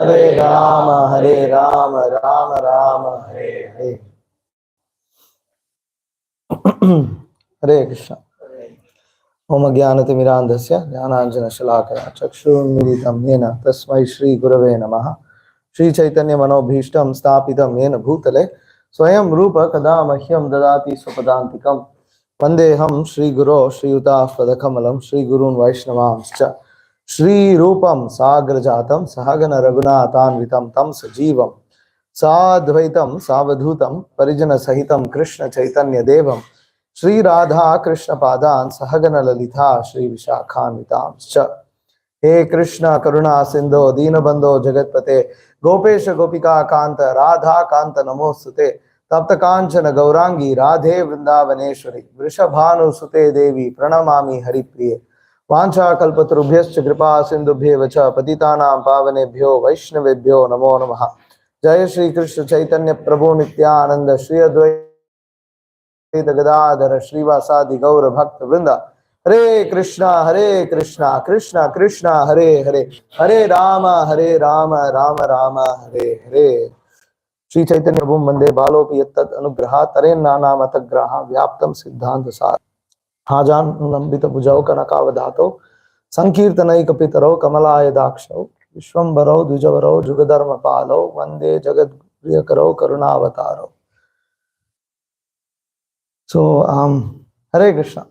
Hare Rama, Rama Rama, Hare Hare. Hare Krishna. Om Jnanatimirandhasya Jnananjana Shalakaya Chakshurunmilitam Yena Tasmai Shri Gurave Namaha. Shri Chaitanya Manobhishtam Stapitam Yena Bhutale Swayam Rupa Kada Mahyam Dadati Swapadantikam Vandeham Shri Guru Shri Yuta Padakamalam Shri Gurun Vaishnavamscha Shri Rupam Sagrajatam Sahagana Raghunathan Vitam Tam Sajivam Sadvaitam Savadhutam Parijana Sahitam Krishna Chaitanya Devam Shri Radha Krishna Padan Sahagana Lalita Shri Vishakhan Vitamscha He Krishna Karuna Sindho Deenabandho Jagatpate Gopesha Gopika Kanta Radha Kanta Namosute Tapta Kanchana Gaurangi Radhe Vrindavaneshwari Vrishabhanu Sute Devi Pranamami Haripriye Vancha Kalpatarubhyascha Kripa Sindhubhye Vacha Patitanam Pavanebhyo Vaishnavebhyo Namo Namaha Jaya Shri Krishna Chaitanya Prabhu Nityananda Shri Advaita Gadadhara Srivasadi Gaura Bhakta Vrinda Hare Krishna Krishna Krishna Hare Hare Hare Rama Rama Rama Hare Hare Shri Chaitanya Prabhu Mande Balopi Yattat Anugraha Tare Nana Matagraha Vyaptam Siddhanta Sar Hajan Nambita Pujao Kanakavadato Sankirtanai Kapitaro Kamalaya Dakshau Vishwambaro Dvijavaro Jugadharma Palo Vande Jagad Priyakaro Karunavataro. So, Hare Krishna.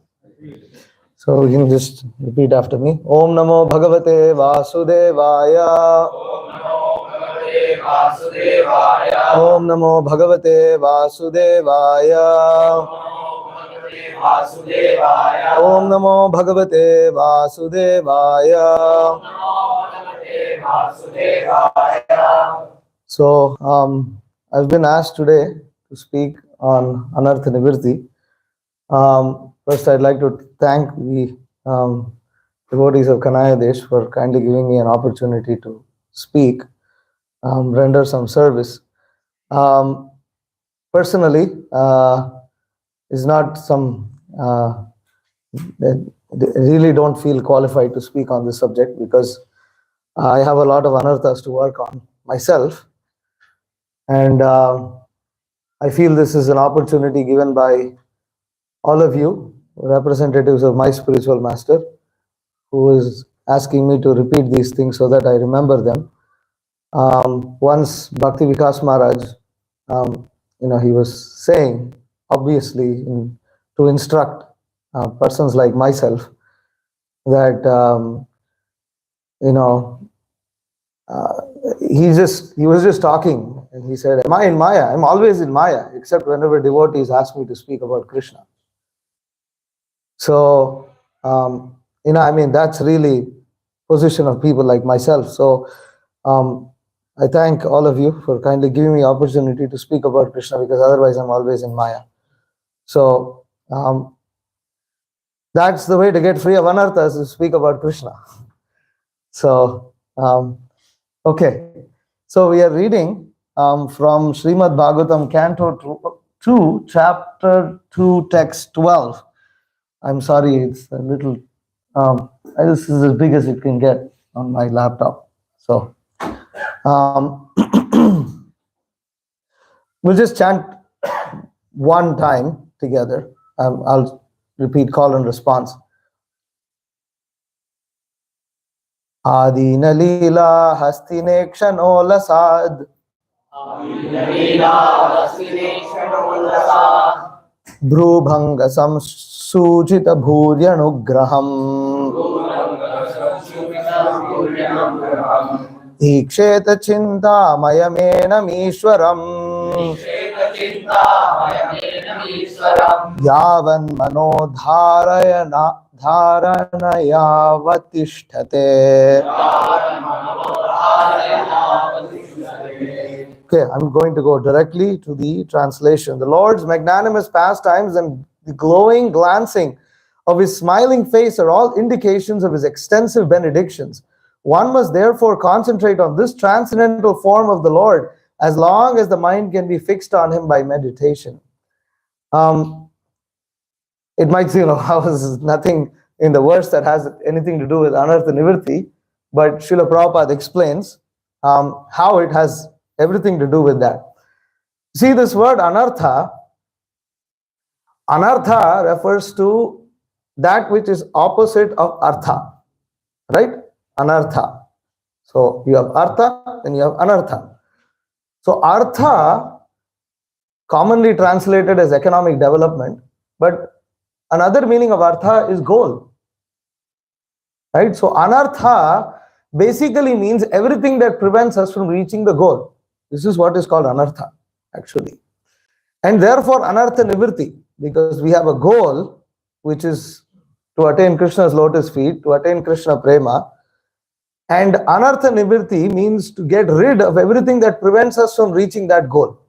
So you can just repeat after me. Om Namo Bhagavate Vasudevaya. Om Namo Bhagavate Vasudevaya. Om Namo Bhagavate Vasudevaya. So, I've been asked today to speak on Anartha Nivritti. First, I'd like to thank the devotees of Kanaya Desh for kindly giving me an opportunity to speak, render some service. Personally, is not some, I really don't feel qualified to speak on this subject because I have a lot of anarthas to work on myself. And I feel this is an opportunity given by all of you, representatives of my spiritual master, who is asking me to repeat these things so that I remember them. Once Bhakti Vikas Maharaj, he was saying, obviously, to instruct persons like myself, that, he was just talking, and he said, am I in Maya? I'm always in Maya, except whenever devotees ask me to speak about Krishna. So, that's really position of people like myself. So, I thank all of you for kindly giving me opportunity to speak about Krishna, because otherwise I'm always in Maya. So, that's the way to get free of anarthas, is to speak about Krishna. So, okay. So we are reading from Srimad Bhagavatam, Canto 2, Chapter 2, Text 12. I'm sorry, it's a little, this is as big as it can get on my laptop. So, we'll just chant one time together. I'll repeat call and response. Adina Leela Hastinekshano Lasad. Bhrubhanga Samsujita Bhuryanugraham. Iksheta Chinta Mayamenam Ishwaram. Yavan Manodharanaya Vatishthate. Okay, I'm going to go directly to the translation. The Lord's magnanimous pastimes and the glowing glancing of his smiling face are all indications of his extensive benedictions. One must therefore concentrate on this transcendental form of the Lord as long as the mind can be fixed on him by meditation. It might seem, how is nothing in the verse that has anything to do with Anartha Nivritti, but Srila Prabhupada explains how it has everything to do with that. See, this word anartha, anartha refers to that which is opposite of artha, right? Anartha. So you have artha, then you have anartha. So artha, commonly translated as economic development, but another meaning of artha is goal, right? So anartha basically means everything that prevents us from reaching the goal. This is what is called anartha, actually. And therefore anartha nivritti, because we have a goal which is to attain Krishna's lotus feet, to attain Krishna prema. And anartha nivritti means to get rid of everything that prevents us from reaching that goal.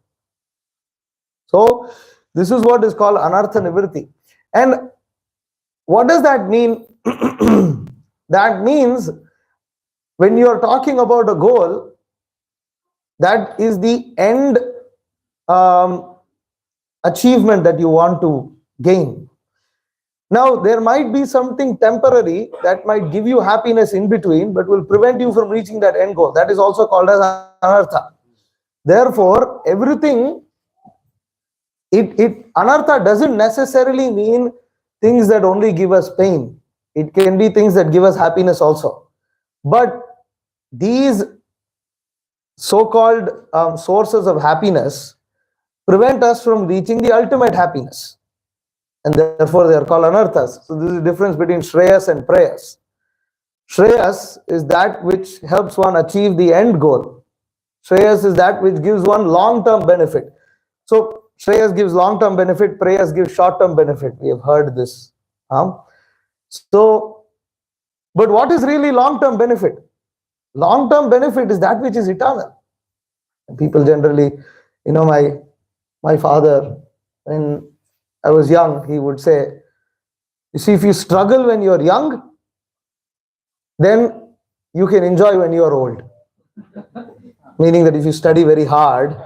So this is what is called anartha nivritti. And what does that mean? That means when you are talking about a goal, that is the end achievement that you want to gain. Now, there might be something temporary that might give you happiness in between, but will prevent you from reaching that end goal. That is also called as anartha. Therefore, everything, anartha doesn't necessarily mean things that only give us pain. It can be things that give us happiness also. But these so-called sources of happiness prevent us from reaching the ultimate happiness. And therefore they are called anarthas. So this is the difference between shreyas and prayas. Shreyas is that which helps one achieve the end goal. Shreyas is that which gives one long-term benefit. So shreyas gives long-term benefit, prayas gives short-term benefit. We have heard this. So, but what is really long-term benefit? Long-term benefit is that which is eternal. And people generally, my father, when I was young, he would say, you see, if you struggle when you're young, then you can enjoy when you're old. Meaning that if you study very hard,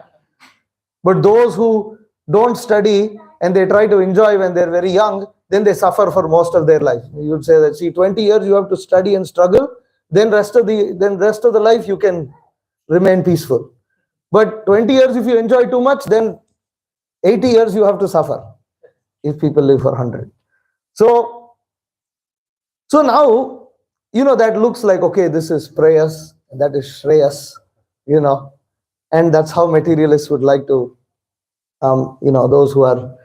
but those who don't study and they try to enjoy when they're very young, then they suffer for most of their life. You would say that, see, 20 years you have to study and struggle, then rest of the life you can remain peaceful. But 20 years if you enjoy too much, then 80 years you have to suffer if people live for 100. So now, that looks like, okay, this is prayas, that is shreyas, and that's how materialists would like to, those who are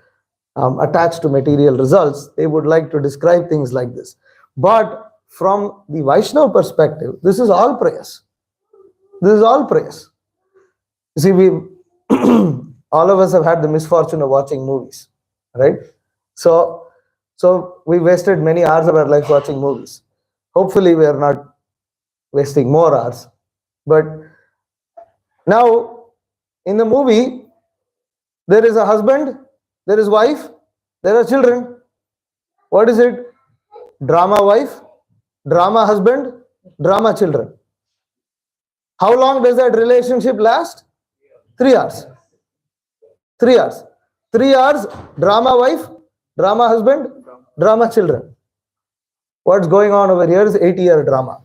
attached to material results, they would like to describe things like this. But from the Vaishnava perspective, this is all prayas. This is all prayas. You see, we all of us have had the misfortune of watching movies, right? So we wasted many hours of our life watching movies. Hopefully we are not wasting more hours. But now in the movie, there is a husband, there is wife, there are children. What is it? Drama wife, drama husband, drama children. How long does that relationship last? 3 hours. 3 hours. 3 hours, drama wife, drama husband, drama children. What's going on over here is 8-year drama.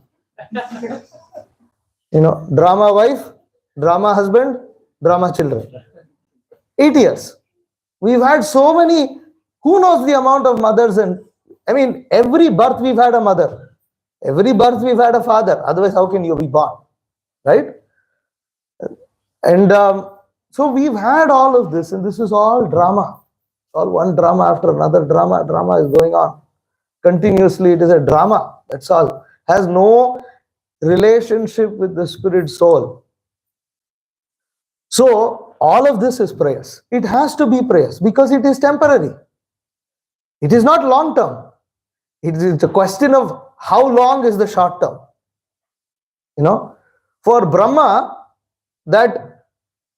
Drama wife, drama husband, drama children. 8 years. We've had so many, who knows the amount of mothers, and every birth we've had a mother. Every birth we've had a father. Otherwise, how can you be born? Right? And so we've had all of this, and this is all drama. All one drama after another drama. Drama is going on. Continuously, it is a drama. That's all. Has no relationship with the spirit soul. So, all of this is prayers. It has to be prayers because it is temporary. It is not long term. It's a question of how long is the short term. For Brahma, that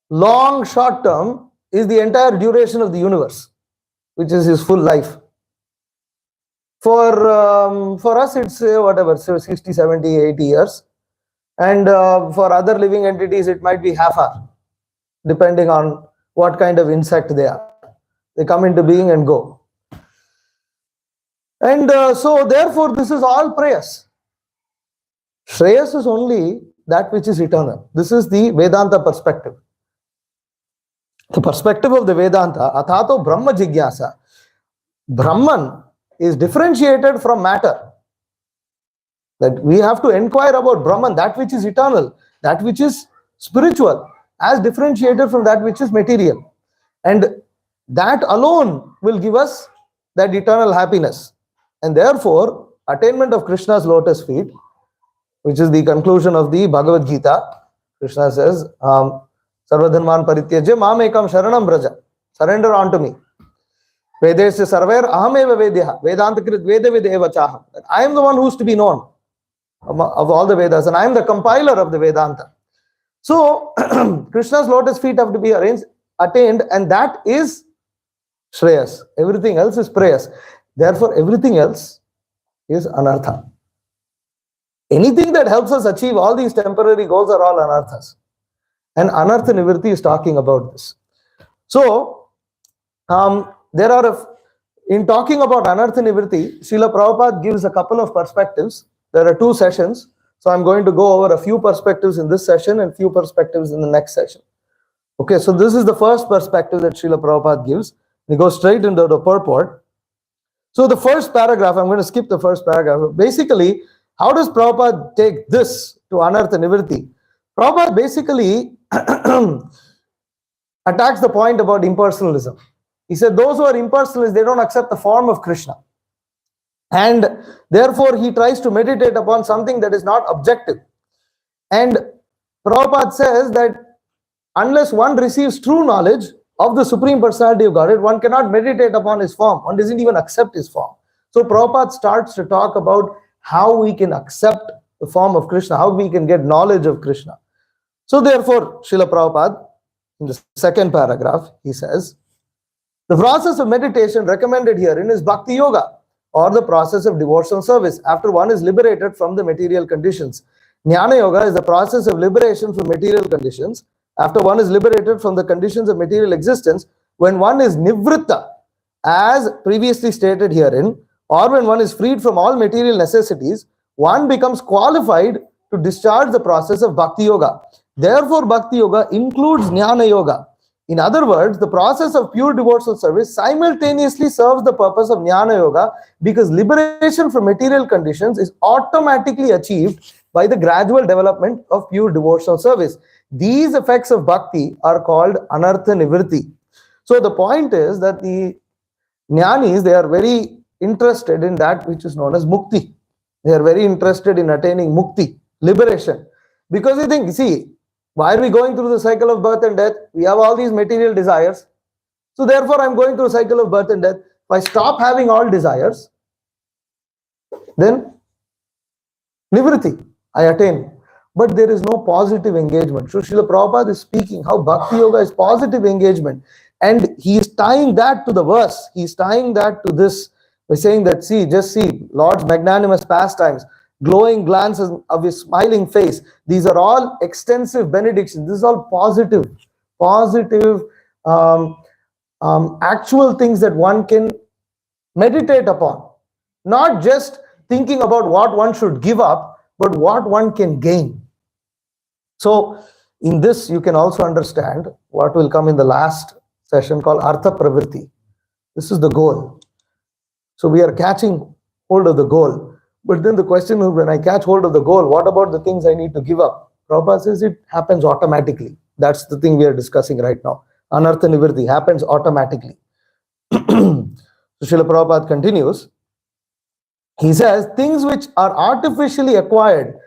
long short term is the entire duration of the universe, which is his full life. For us, it's whatever, 60, 70, 80 years. And for other living entities, it might be half hour, depending on what kind of insect they are. They come into being and go. And so therefore, this is all prayas. Shreyas is only that which is eternal. This is the Vedanta perspective. The perspective of the Vedanta, Athato Brahma Jigyasa. Brahman is differentiated from matter. That we have to inquire about Brahman, that which is eternal, that which is spiritual, as differentiated from that which is material. And that alone will give us that eternal happiness. And therefore, attainment of Krishna's lotus feet, which is the conclusion of the Bhagavad Gita, Krishna says, Sarvadharman Parityajya Mamekam Sharanam Braja. Surrender unto me. Vedesya Sarver Ahameva Vedya. Vedantakrit Veda Videva Chaham. I am the one who is to be known of all the Vedas, and I am the compiler of the Vedanta. So, Krishna's lotus feet have to be attained, and that is Shreyas. Everything else is Prayas. Therefore, everything else is Anartha. Anything that helps us achieve all these temporary goals are all Anarthas. And Anartha Nivritti is talking about this. So, in talking about Anartha Nivritti, Srila Prabhupada gives a couple of perspectives. There are 2 sessions. So, I'm going to go over a few perspectives in this session and few perspectives in the next session. Okay, so this is the first perspective that Srila Prabhupada gives. We go straight into the purport. So, the first paragraph, I'm going to skip the first paragraph. Basically, how does Prabhupada take this to Anartha Nivritti? Prabhupada basically attacks the point about impersonalism. He said those who are impersonalists, they don't accept the form of Krishna. And therefore, he tries to meditate upon something that is not objective. And Prabhupada says that unless one receives true knowledge of the Supreme Personality of Godhead, one cannot meditate upon his form. One doesn't even accept his form. So Prabhupada starts to talk about how we can accept the form of Krishna, how we can get knowledge of Krishna. So therefore, Srila Prabhupada, in the second paragraph, he says, the process of meditation recommended herein is Bhakti Yoga, or the process of devotional service, after one is liberated from the material conditions. Jnana Yoga is the process of liberation from material conditions, after one is liberated from the conditions of material existence, when one is Nivritta, as previously stated herein, or when one is freed from all material necessities, one becomes qualified to discharge the process of Bhakti Yoga. Therefore, Bhakti Yoga includes Jnana Yoga. In other words, the process of pure devotional service simultaneously serves the purpose of Jnana Yoga, because liberation from material conditions is automatically achieved by the gradual development of pure devotional service. These effects of Bhakti are called Anartha Nivritti. So the point is that the Jnanis, they are very interested in that which is known as Mukti. They are very interested in attaining Mukti, liberation. Because they think, see, why are we going through the cycle of birth and death? We have all these material desires. So therefore, I'm going through a cycle of birth and death. If I stop having all desires, then Nivritti, I attain. But there is no positive engagement. So Srila Prabhupada is speaking how Bhakti Yoga is positive engagement. And he is tying that to the verse. He is tying that to this by saying that, see, just see, Lord's magnanimous pastimes, glowing glances of his smiling face. These are all extensive benedictions. This is all positive, actual things that one can meditate upon. Not just thinking about what one should give up, but what one can gain. So in this, you can also understand what will come in the last session called Artha Pravritti. This is the goal. So we are catching hold of the goal. But then the question is, when I catch hold of the goal, what about the things I need to give up? Prabhupada says it happens automatically. That's the thing we are discussing right now. Anartha Nivritti happens automatically. So Srila Prabhupada continues. He says, things which are artificially acquired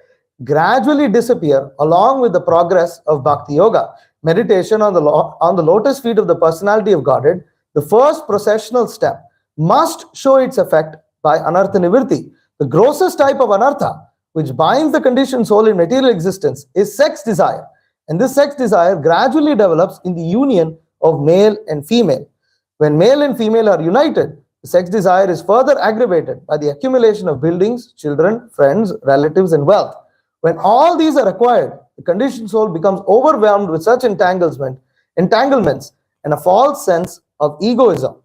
gradually disappear along with the progress of Bhakti Yoga. Meditation on the lotus feet of the personality of Godhead, the first processional step, must show its effect by Anartha Nivritti. The grossest type of Anartha, which binds the conditioned soul in material existence, is sex desire. And this sex desire gradually develops in the union of male and female. When male and female are united, the sex desire is further aggravated by the accumulation of buildings, children, friends, relatives, and wealth. When all these are acquired, the conditioned soul becomes overwhelmed with such entanglements and a false sense of egoism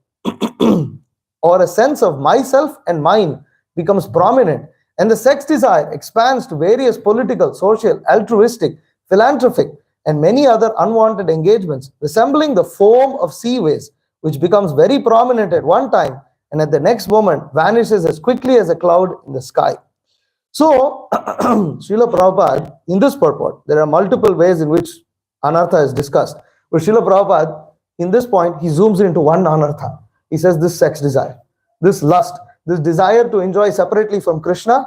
or a sense of myself and mine becomes prominent, And the sex desire expands to various political, social, altruistic, philanthropic, and many other unwanted engagements, resembling the foam of sea waves, which becomes very prominent at one time and at the next moment vanishes as quickly as a cloud in the sky. So, Srila Prabhupada, in this purport, there are multiple ways in which Anartha is discussed. But Srila Prabhupada, in this point, he zooms into one Anartha. He says this sex desire, this lust, this desire to enjoy separately from Krishna,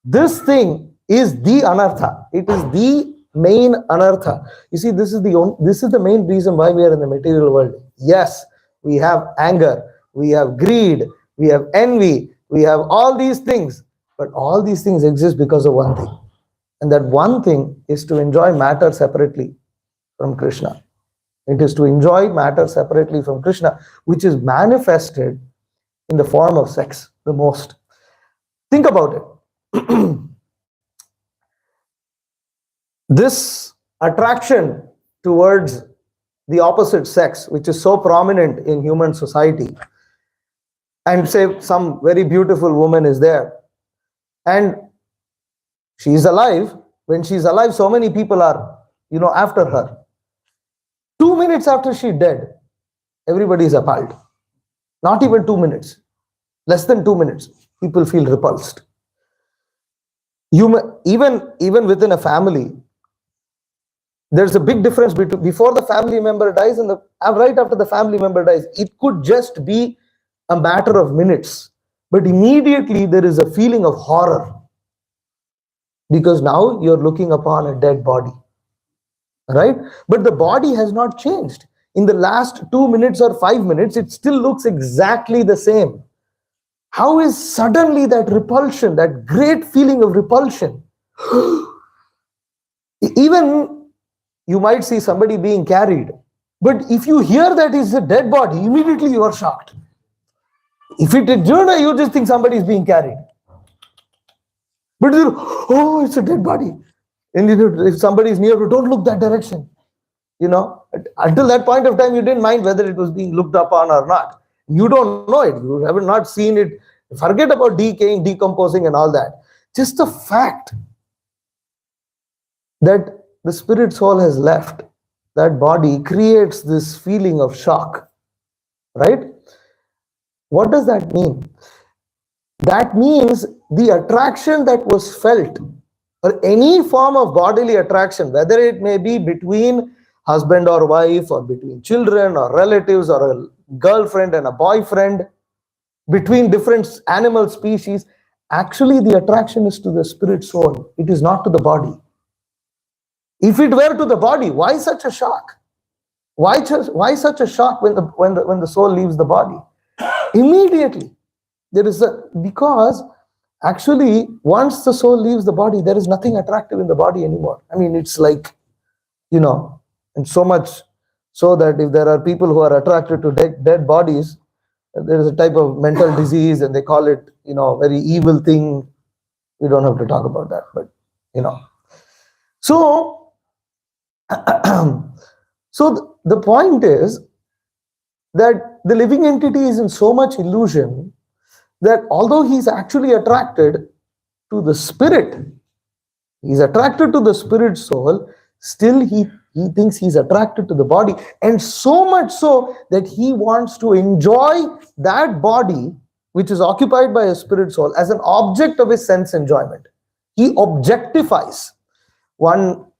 this thing is the Anartha. It is the main Anartha. You see, this is the main reason why we are in the material world. Yes, we have anger, we have greed, we have envy, we have all these things. But all these things exist because of one thing. And that one thing is to enjoy matter separately from Krishna. It is to enjoy matter separately from Krishna, which is manifested in the form of sex the most. Think about it. This attraction towards the opposite sex, which is so prominent in human society, and say some very beautiful woman is there, and she is alive. When she is alive, so many people are, after her. 2 minutes after she dead, everybody is appalled. Not even 2 minutes. Less than 2 minutes, people feel repulsed. Even within a family, there's a big difference between before the family member dies and right after the family member dies. It could just be a matter of minutes, but immediately there is a feeling of horror, because now you're looking upon a dead body, right? But the body has not changed. In the last 2 minutes or 5 minutes, it still looks exactly the same. How is suddenly that repulsion, that great feeling of repulsion? Even you might see somebody being carried, but if you hear that it's a dead body, immediately you are shocked. If it is Juna, you just think somebody is being carried. But it's a dead body. And if somebody is near, don't look that direction. Until that point of time, you didn't mind whether it was being looked upon or not. You don't know it. You have not seen it. Forget about decaying, decomposing and all that. Just the fact that the spirit soul has left that body creates this feeling of shock, right? What does that mean? That means the attraction that was felt, or any form of bodily attraction, whether it may be between husband or wife, or between children or relatives, or a girlfriend and a boyfriend, between different animal species, actually the attraction is to the spirit soul. It is not to the body. If it were to the body, why such a shock? Why such a shock when the soul leaves the body? Immediately. Because actually once the soul leaves the body, there is nothing attractive in the body anymore. I mean, it's like, and so much so that if there are people who are attracted to dead bodies, there is a type of mental disease and they call it, very evil thing. We don't have to talk about that, but, So, so the point is that the living entity is in so much illusion that although he's actually attracted to the spirit, he's attracted to the spirit soul, still he thinks he's attracted to the body, and so much so that he wants to enjoy that body which is occupied by a spirit soul as an object of his sense enjoyment. He objectifies. While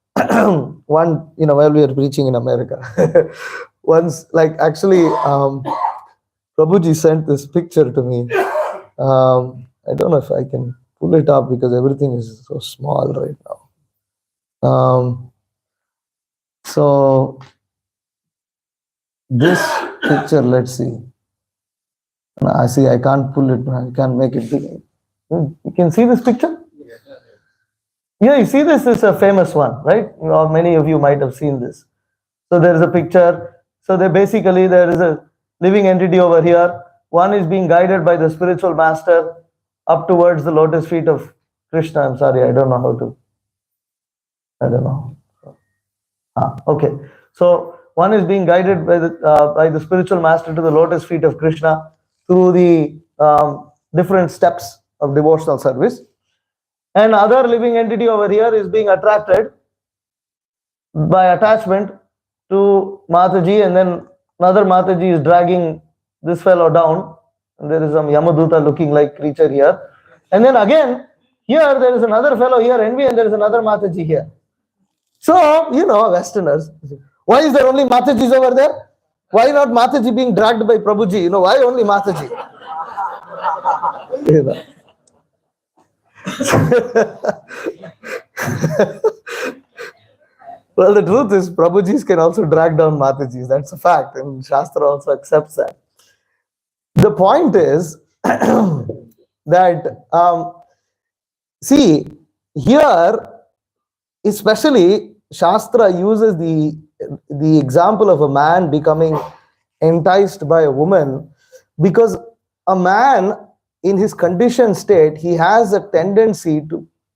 we were preaching in America, once, Prabhuji sent this picture to me. I don't know if I can pull it up because everything is so small right now. So this picture, let's see. I can't pull it. I can't make it big. You can see this picture? Yeah, you see this is a famous one, right? Many of you might have seen this. So there is a picture. So there is a living entity over here. One is being guided by the spiritual master up towards the lotus feet of Krishna. I'm sorry, I don't know how to. I don't know. Okay. So one is being guided by the spiritual master to the lotus feet of Krishna through the different steps of devotional service. and other living entity over here is being attracted by attachment to Mataji, and then another Mataji is dragging this fellow down, and there is some Yamaduta looking like creature here, and then again here there is another fellow here, envy, and there is another Mataji here. So, Westerners, why is there only Matajis over there? Why not Mataji being dragged by Prabhuji? Why only Mataji? Well, the truth is, Prabhujis can also drag down Matajis. That's a fact, and Shastra also accepts that. The point is that, see, here, especially, Shastra uses the example of a man becoming enticed by a woman, because a man in his conditioned state, he has a tendency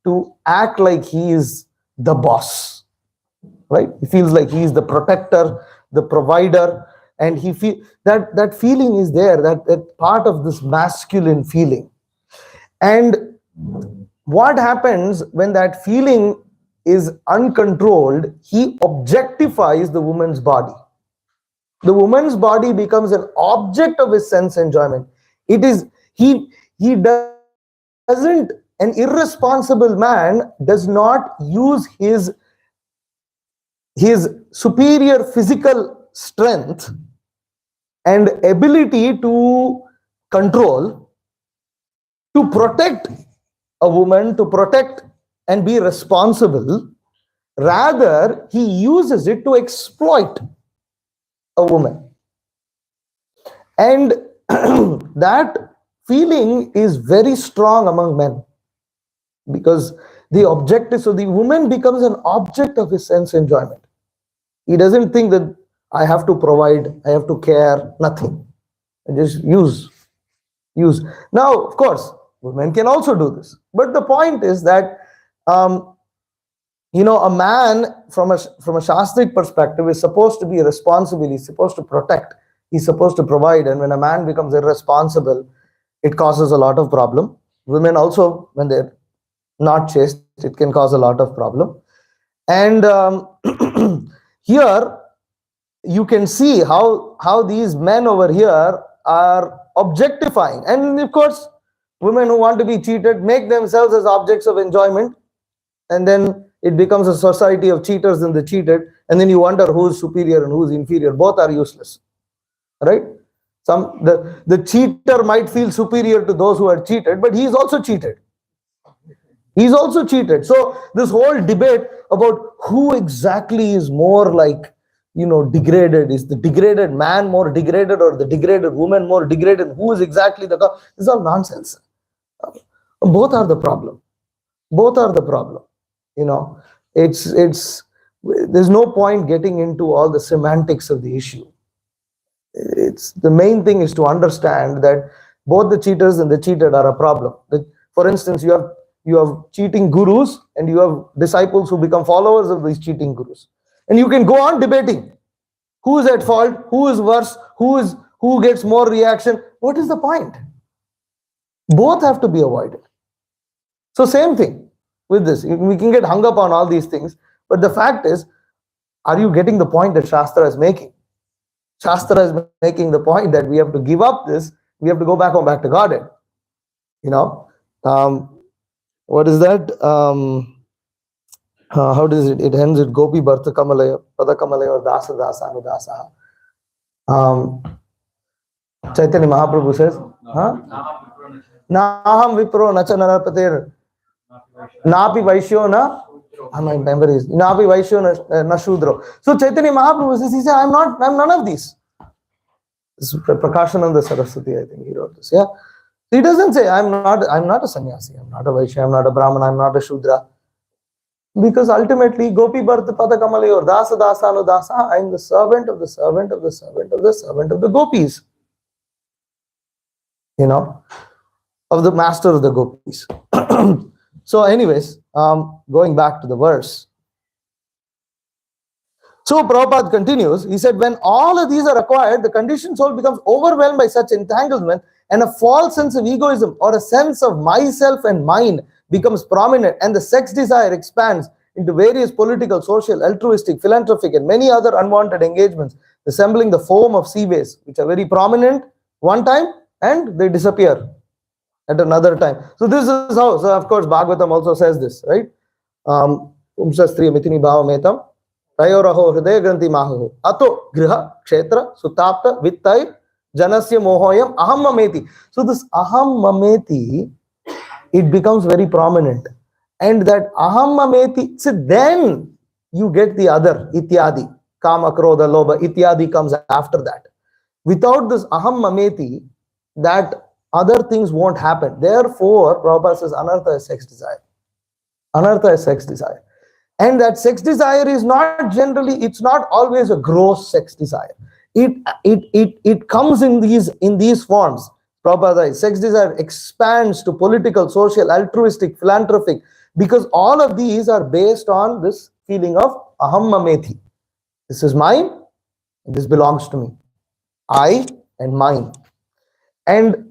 to act like he is the boss, right? He feels like he is the protector, the provider, and he feel that feeling is there, that part of this masculine feeling. And what happens when that feeling is uncontrolled? He objectifies the woman's body. The woman's body becomes an object of his sense enjoyment. It is he doesn't, an irresponsible man does not use his superior physical strength and ability to control, to protect a woman, to protect and be responsible. Rather, he uses it to exploit a woman. And that feeling is very strong among men, because the object so the woman becomes an object of his sense enjoyment. He doesn't think that I have to provide, I have to care, nothing. I just use. Now, of course, women can also do this. But the point is that, a man from a Shastric perspective is supposed to be responsible, he's supposed to protect, he's supposed to provide. And when a man becomes irresponsible, it causes a lot of problem. Women also, when they're not chaste, it can cause a lot of problem. And here you can see how these men over here are objectifying. And of course, women who want to be cheated make themselves as objects of enjoyment, and then it becomes a society of cheaters and the cheated, and then you wonder who is superior and who is inferior. Both are useless, right? The cheater might feel superior to those who are cheated, but he is also cheated. He's also cheated. So this whole debate about who exactly is more like, degraded, is the degraded man more degraded or the degraded woman more degraded, who is exactly the god, this is all nonsense. Both are the problem. It's there's no point getting into all the semantics of the issue. It's the main thing is to understand that both the cheaters and the cheated are a problem. For instance, you have cheating gurus and you have disciples who become followers of these cheating gurus, and you can go on debating who is at fault, who is worse, who gets more reaction. What is the point? Both have to be avoided. So same thing with this. We can get hung up on all these things, but the fact is, are you getting the point that Shastra is making? Shastra is making the point that we have to give up this. We have to go back to Godhead. What is that? How does it? It ends with Gopi Bharta Kamalaya, Pada Kamalaya, or Dasa Dasa Anudasa. Chaitanya Mahaprabhu says, Naham Vipro Nacha Narapatir Napi Vaishyo Na. My memory is Napi Vaishyo Na Shudro. So Chaitanya Mahaprabhu says, he said, I'm none of these. This is Prakashananda Saraswati, I think he wrote this. Yeah. He doesn't say, I'm not a sannyasi, I'm not a Vaishya, I'm not a Brahmana, I'm not a Shudra. Because ultimately, Gopi Bharta Pada Kamali or Dasa Dasa Anudasa, I'm the servant of the servant of the servant of the servant of the gopis. Of the master of the gopis. So anyways, going back to the verse. So Prabhupada continues, he said, when all of these are acquired, the conditioned soul becomes overwhelmed by such entanglement, and a false sense of egoism or a sense of myself and mine becomes prominent and the sex desire expands into various political, social, altruistic, philanthropic, and many other unwanted engagements, resembling the foam of seaways, which are very prominent one time and they disappear at another time. So this is how, so of course Bhagavatam also says this, right? Umsastri mitini bhavametam tayoraho hridaya granthi mahu ato griha kshetra sutapta vittai janasya mohoyam aham mameti. So this aham mameti, it becomes very prominent. And that aham mameti, so then you get the other ityadi, kama, krodha, lobha, ityadi comes after that. Without this aham mameti, that other things won't happen. Therefore, Prabhupada says anartha is sex desire. Anartha is sex desire. And that sex desire is not generally, it's not always a gross sex desire. It comes in these forms. Prabhupada says sex desire expands to political, social, altruistic, philanthropic, because all of these are based on this feeling of aham mameti. This is mine, this belongs to me. I and mine. And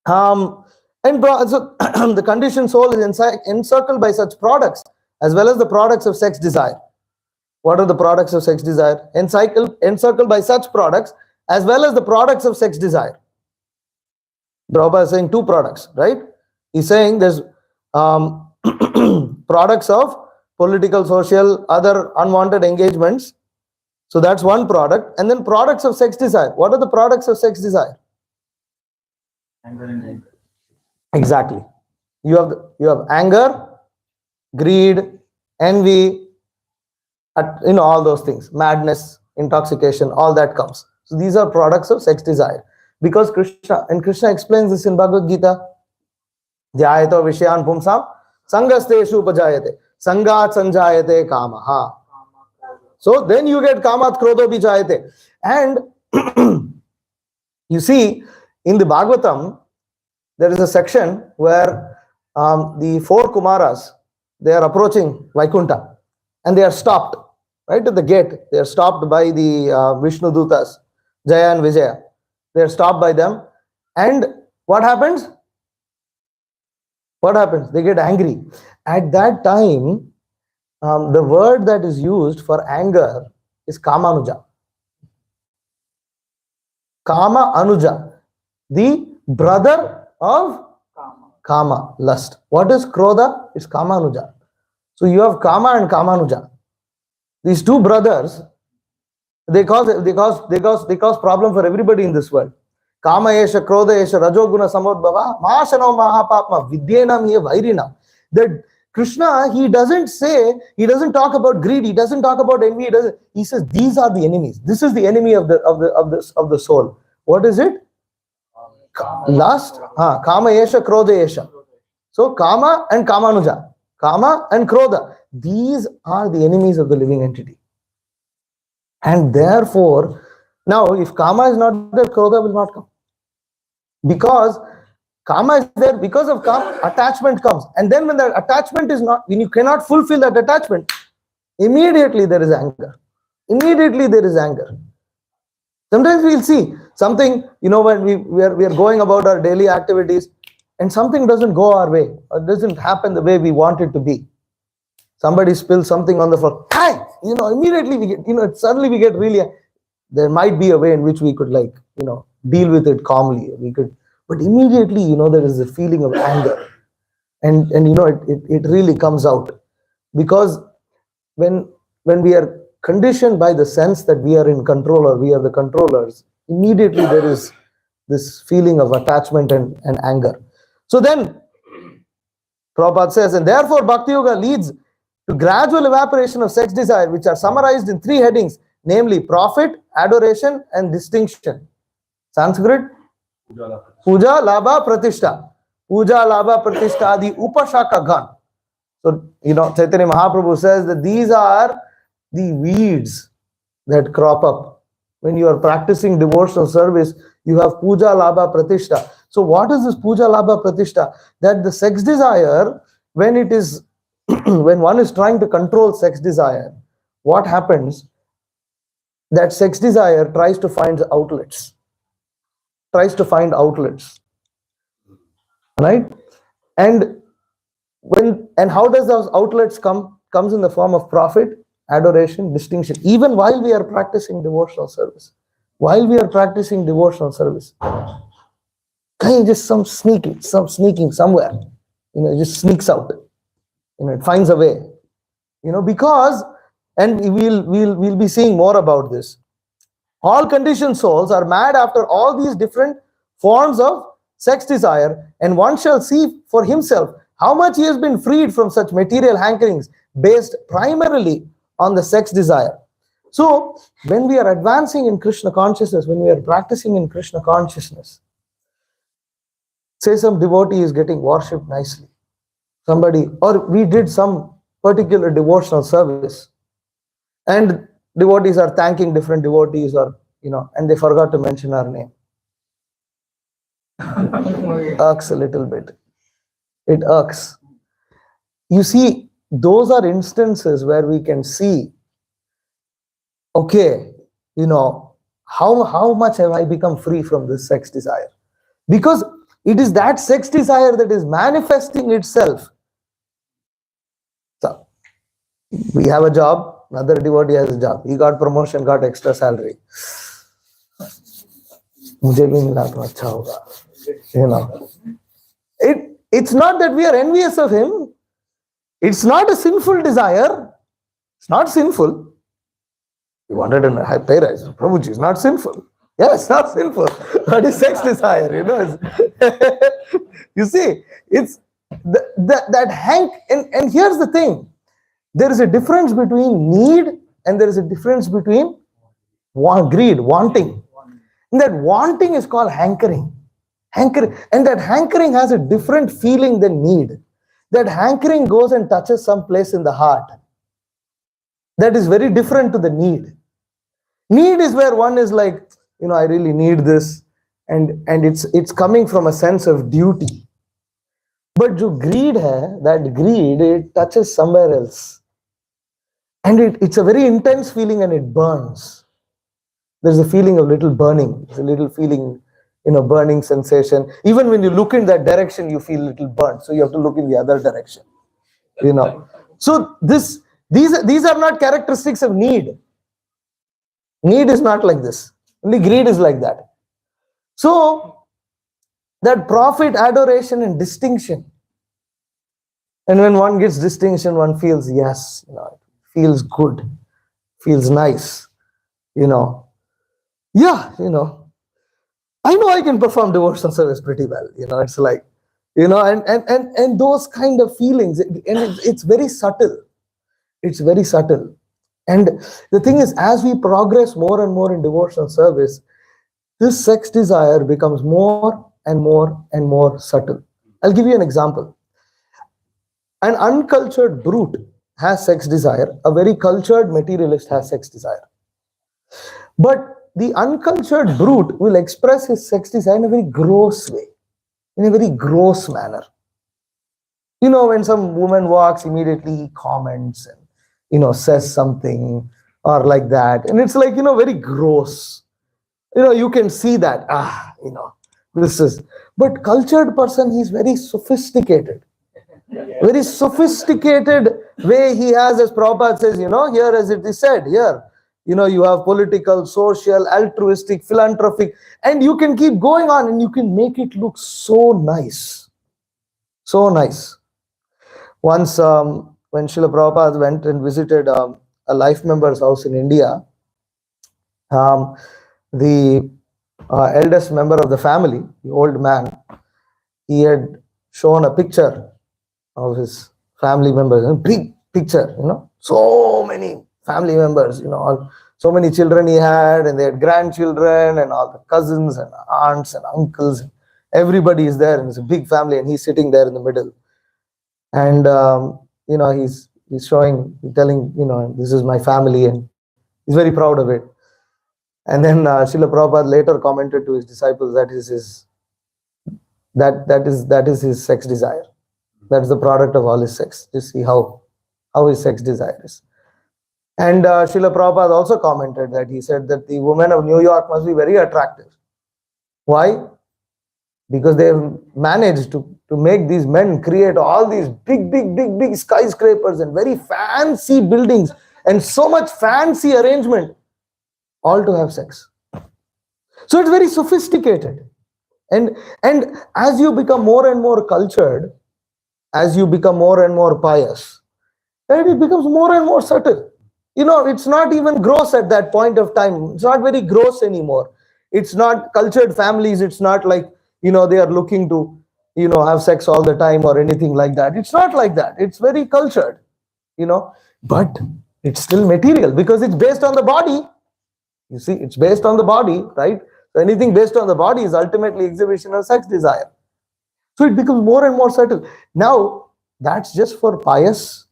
so the conditioned soul is encircled by such products as well as the products of sex desire. What are the products of sex desire? Encircled by such products as well as the products of sex desire. Prabhupada is saying two products, right? He's saying there's products of political, social, other unwanted engagements. So that's one product. And then products of sex desire. What are the products of sex desire? Anger and anger. Exactly. You have anger, greed, envy, all those things, madness, intoxication, all that comes. So these are products of sex desire. Because Krishna explains this in Bhagavad Gita. Dhyayato vishayan pumsam sangasteshu upajayate sangat sanjayate kamaha. So then you get kamat krodho bijayate. And you see, in the Bhagavatam, there is a section where the four Kumaras, they are approaching Vaikuntha and they are stopped right at the gate. They are stopped by the Vishnu Dutas, Jaya and Vijaya. They are stopped by them. And what happens? What happens? They get angry. At that time, the word that is used for anger is Kamanuja. Kama Anuja, the brother of Kama, lust. What is Krodha? It's Kamanuja. So you have Kama and Kamanuja. These two brothers, they cause problem for everybody in this world. Kama esha, Krodha esha, Rajoguna samodbhava, Mahashano Mahapapma, Vidyenam ye Vairina. That Krishna, he doesn't talk about greed, he doesn't talk about envy, he says these are the enemies. This is the enemy of the soul. What is it? Lust, Kama esha, Krodha esha. So Kama and Kamanuja, Kama and Krodha, these are the enemies of the living entity. And therefore, now if Kama is not there, Krodha will not come. Because Kama is there, because of Kama, attachment comes. And then when that attachment is not, when you cannot fulfill that attachment, immediately there is anger. Immediately there is anger. Sometimes we'll see something, when we are going about our daily activities and something doesn't go our way or doesn't happen the way we want it to be. Somebody spills something on the floor. Hi! Immediately we get, suddenly we get really, there might be a way in which we could deal with it calmly. But immediately, there is a feeling of anger. And it really comes out. Because when we are conditioned by the sense that we are in control or we are the controllers, immediately there is this feeling of attachment and anger. So then, Prabhupada says, and therefore Bhakti Yoga leads to gradual evaporation of sex desire, which are summarized in 3 headings, namely profit, adoration, and distinction. Sanskrit? Puja, Labha, Pratishta. Puja, Labha, Pratishta, adi upashaka gan. So, Chaitanya Mahaprabhu says that these are the weeds that crop up. When you are practicing devotional service, you have Puja, Labha, Pratishta. So what is this Puja, Labha, Pratishta? That the sex desire, when it is, when one is trying to control sex desire, what happens? That sex desire tries to find outlets. Right? And And how does those outlets come? Comes in the form of profit, adoration, distinction, even while we are practicing devotional service. While we are practicing devotional service, kind of just some sneaking somewhere, it just sneaks out. It finds a way, because, and we'll be seeing more about this. All conditioned souls are mad after all these different forms of sex desire, and one shall see for himself how much he has been freed from such material hankerings based primarily on the sex desire. So, when we are advancing in Krishna consciousness, when we are practicing in Krishna consciousness, say some devotee is getting worshipped nicely, somebody, or we did some particular devotional service, and devotees are thanking different devotees, or and they forgot to mention our name. Irks a little bit. It irks. You see, those are instances where we can see, okay, how much have I become free from this sex desire? Because it is that sex desire that is manifesting itself. So, we have a job, another devotee has a job. He got promotion, got extra salary. मुझे भी मिला तो अच्छा होगा. It's not that we are envious of him. It's not a sinful desire. It's not sinful. He wanted a high pay rise. Prabhuji, it's not sinful. Yeah, it's not sinful. But it's sex desire, You see, it's that hank. And here's the thing. There is a difference between need and there is a difference between greed, wanting. And that wanting is called hankering. Hankering. And that hankering has a different feeling than need. That hankering goes and touches some place in the heart. That is very different to the need. Need is where one is like, I really need this, and it's coming from a sense of duty. But jo greed hai, that greed, it touches somewhere else. And it's a very intense feeling and it burns. There's a feeling of little burning. There's a little feeling, burning sensation. Even when you look in that direction, you feel a little burnt. So you have to look in the other direction. So these are not characteristics of need. Need is not like this. Only greed is like that. So that profit, adoration, and distinction. And when one gets distinction, one feels, yes, it feels good, feels nice, Yeah, I know I can perform devotional service pretty well. It's like, and those kind of feelings, and it's very subtle. It's very subtle. And the thing is, as we progress more and more in devotional service, this sex desire becomes more and more and more subtle. I'll give you an example. An uncultured brute has sex desire. A very cultured materialist has sex desire. But the uncultured brute will express his sex desire in a very gross way, in a very gross manner. When some woman walks, immediately he comments and, says something or like that. And it's like, very gross. You can see that, this is. But cultured person, he's very sophisticated. Very sophisticated way he has, as Prabhupada says, here as it is said, here. You have political, social, altruistic, philanthropic, and you can keep going on and you can make it look so nice. So nice. Once, when Srila Prabhupada went and visited a life member's house in India, the eldest member of the family, the old man, he had shown a picture of his family members, a big picture, so many family members, so many children he had, and they had grandchildren and all the cousins and aunts and uncles. Everybody is there, and it's a big family, and he's sitting there in the middle. And, he's telling, this is my family, and he's very proud of it. And then Srila Prabhupada later commented to his disciples that is his sex desire. That's the product of all his sex. Just see how his sex desire is. And Srila Prabhupada also commented that he said that the women of New York must be very attractive. Why? Because they have managed to to make these men create all these big skyscrapers and very fancy buildings and so much fancy arrangement, all to have sex. So it's very sophisticated. And as you become more and more cultured, as you become more and more pious, then it becomes more and more subtle. It's not even gross at that point of time. It's not very gross anymore. It's not cultured families. It's not like, they are looking to, have sex all the time or anything like that. It's not like that. It's very cultured, but it's still material because it's based on the body. You see, it's based on the body, right? So anything based on the body is ultimately exhibition of sex desire. So it becomes more and more subtle. Now, that's just for pious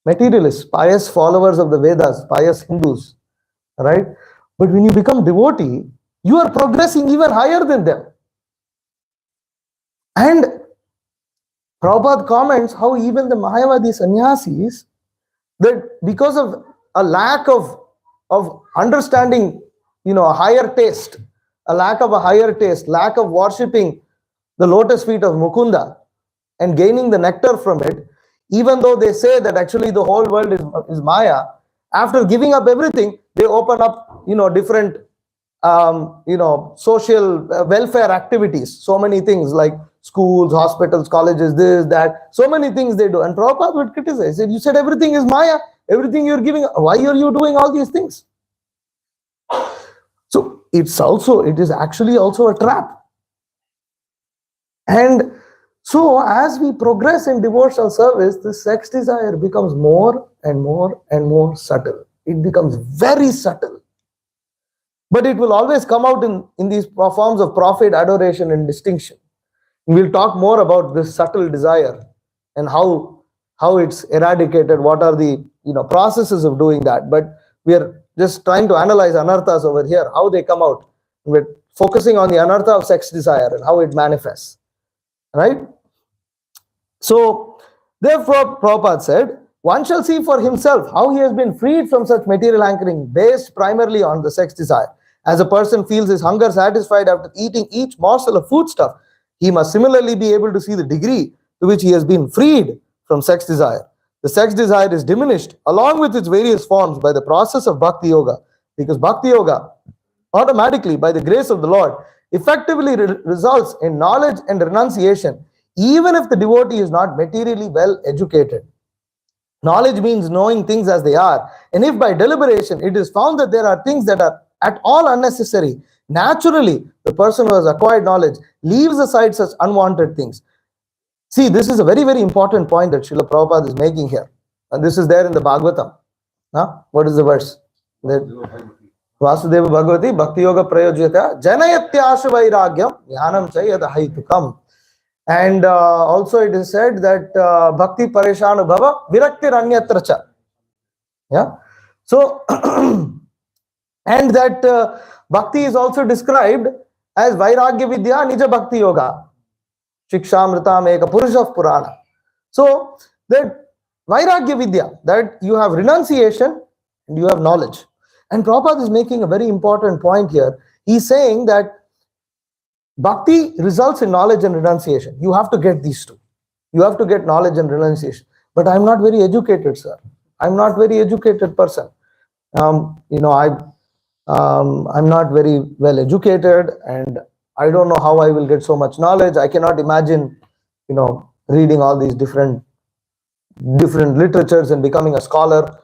materialists, pious followers of the Vedas, pious Hindus, right? But when you become devotee, you are progressing even higher than them. And Prabhupada comments how even the Mayavadi sannyasis, that because of a lack of understanding, a higher taste, lack of worshipping the lotus feet of Mukunda and gaining the nectar from it, even though they say that actually the whole world is Maya, after giving up everything, they open up, different, social welfare activities, so many things like schools, hospitals, colleges, this, that, so many things they do. And Prabhupada would criticize it. You said everything is Maya, everything you're giving, why are you doing all these things? So it is actually also a trap. And so as we progress in devotional service, the sex desire becomes more and more and more subtle. It becomes very subtle. But it will always come out in these forms of profit, adoration, and distinction. We'll talk more about this subtle desire and how it's eradicated, what are the processes of doing that. But we are just trying to analyze anarthas over here, how they come out. We're focusing on the anartha of sex desire and how it manifests. Right? So, therefore, Prabhupada said, one shall see for himself how he has been freed from such material anchoring based primarily on the sex desire. As a person feels his hunger satisfied after eating each morsel of foodstuff, he must similarly be able to see the degree to which he has been freed from sex desire. The sex desire is diminished along with its various forms by the process of bhakti yoga, because bhakti yoga automatically, by the grace of the Lord, effectively results in knowledge and renunciation, even if the devotee is not materially well educated. Knowledge means knowing things as they are, and if by deliberation it is found that there are things that are at all unnecessary, naturally the person who has acquired knowledge leaves aside such unwanted things. See, this is a very, very important point that Srila Prabhupada is making here, and this is there in the Bhagavatam. What is the verse? Vasudeva Bhagavati Bhakti Yoga Prayojyata Janayatyasha Vairagyam Jnanam Chayada Haitukam. And also it is said that Bhakti Pareshanu Bhava Virakti Ranyatra Cha. Yeah. So, and that Bhakti is also described as Vairagya Vidya Nija Bhakti Yoga. Shikshamritam Eka Purusha Purana. So, that Vairagya Vidya, that you have renunciation and you have knowledge. And Prabhupada is making a very important point here. He's saying that Bhakti results in knowledge and renunciation. You have to get these two. You have to get knowledge and renunciation. But I'm not very educated, sir. I'm not very educated person. I'm not very well educated, and I don't know how I will get so much knowledge. I cannot imagine, reading all these different literatures and becoming a scholar.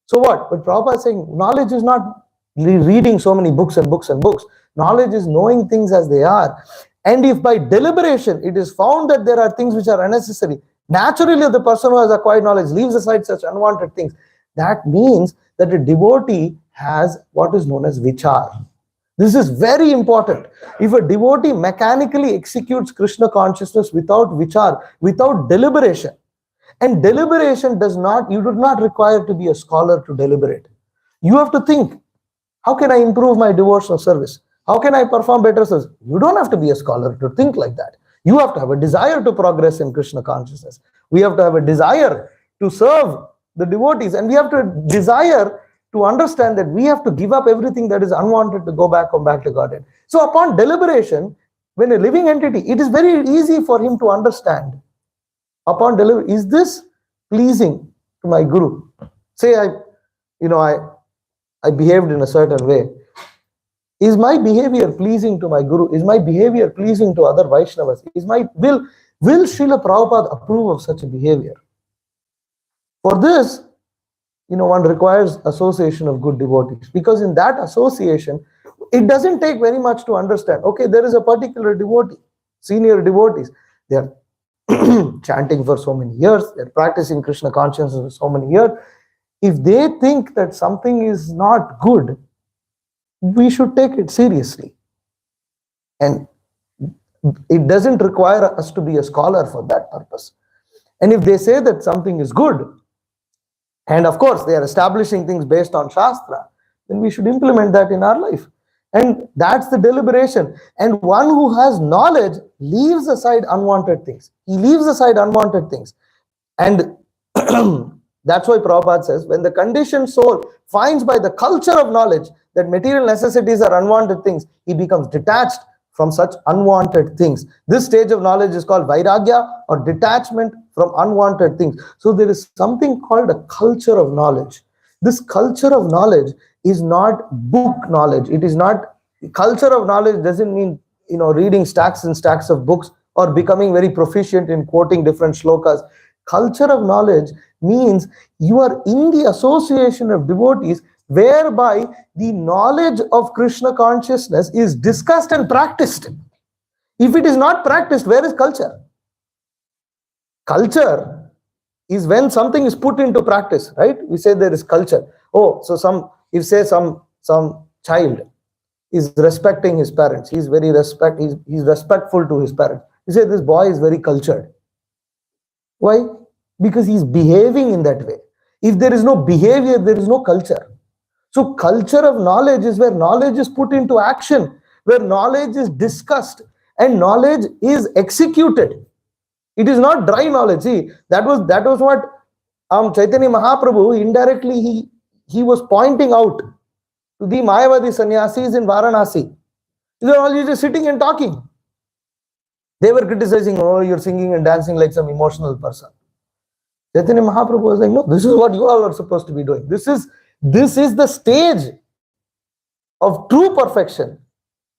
So what? But Prabhupada is saying knowledge is not reading so many books and books and books. Knowledge is knowing things as they are. And if by deliberation it is found that there are things which are unnecessary, naturally the person who has acquired knowledge leaves aside such unwanted things. That means that a devotee has what is known as vichar. This is very important. If a devotee mechanically executes Krishna consciousness without vichar, without deliberation, and deliberation you do not require to be a scholar to deliberate. You have to think, how can I improve my devotional service? How can I perform better service? You don't have to be a scholar to think like that. You have to have a desire to progress in Krishna consciousness. We have to have a desire to serve the devotees, and we have to desire to understand that we have to give up everything that is unwanted to go back to Godhead. So upon deliberation, when a living entity, it is very easy for him to understand upon delivery, is this pleasing to my guru? Say I behaved in a certain way. Is my behavior pleasing to my guru? Is my behavior pleasing to other Vaishnavas? Will Srila Prabhupada approve of such a behavior? For this, one requires association of good devotees, because in that association, it doesn't take very much to understand. Okay, there is a particular devotee, senior devotees. They are chanting for so many years. They are practicing Krishna consciousness for so many years. If they think that something is not good, we should take it seriously. And it doesn't require us to be a scholar for that purpose. And if they say that something is good, and of course they are establishing things based on Shastra, then we should implement that in our life. And that's the deliberation. And one who has knowledge leaves aside unwanted things. He leaves aside unwanted things. And that's why Prabhupada says, when the conditioned soul finds by the culture of knowledge that material necessities are unwanted things, he becomes detached from such unwanted things. This stage of knowledge is called vairagya, or detachment from unwanted things. So there is something called a culture of knowledge. This culture of knowledge is not book knowledge. It is not, culture of knowledge doesn't mean, reading stacks and stacks of books or becoming very proficient in quoting different shlokas. Culture of knowledge means you are in the association of devotees whereby the knowledge of Krishna consciousness is discussed and practiced. If it is not practiced, where is culture? Culture is when something is put into practice, right? We say there is culture. Oh, so some child is respecting his parents. He's respectful to his parents. You say this boy is very cultured. Why? Because he's behaving in that way. If there is no behavior, there is no culture. So culture of knowledge is where knowledge is put into action, where knowledge is discussed and knowledge is executed. It is not dry knowledge. See, that was what Chaitanya Mahaprabhu indirectly he was pointing out to the Mayavadi sannyasis in Varanasi. These are all you just sitting and talking. They were criticizing, oh, you're singing and dancing like some emotional person. Chaitanya Mahaprabhu was like, no, this is what you all are supposed to be doing. This is the stage of true perfection.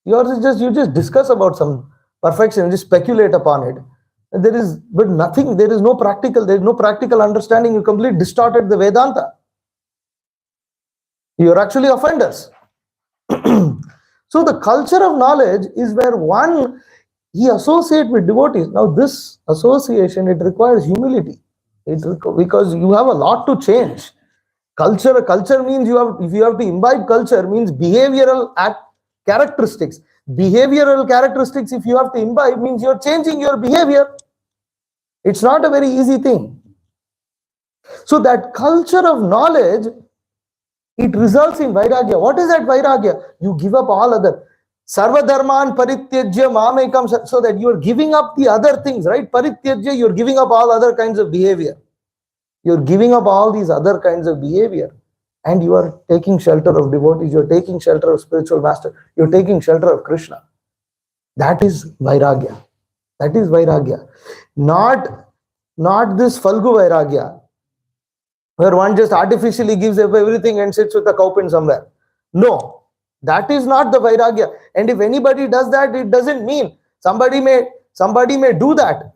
You just discuss about some perfection, just speculate upon it. There is no practical understanding. You completely distorted the Vedanta. You are actually offenders. So the culture of knowledge is where he associates with devotees. Now this association, it requires humility. Because you have a lot to change. Culture means if you have to imbibe culture, means behavioral characteristics. Behavioral characteristics, if you have to imbibe, means you're changing your behavior. It's not a very easy thing. So that culture of knowledge, it results in vairagya. What is that vairagya? You give up all other. Sarva dharman parityajya mamekam, so that you are giving up the other things, right? Parityajya, you're giving up all other kinds of behavior. You're giving up all these other kinds of behavior. And you are taking shelter of devotees. You're taking shelter of spiritual master. You're taking shelter of Krishna. That is vairagya. That is vairagya. Not this Falgu vairagya, where one just artificially gives up everything and sits with a cowpin somewhere. No, that is not the vairagya. And if anybody does that, it doesn't mean somebody may do that.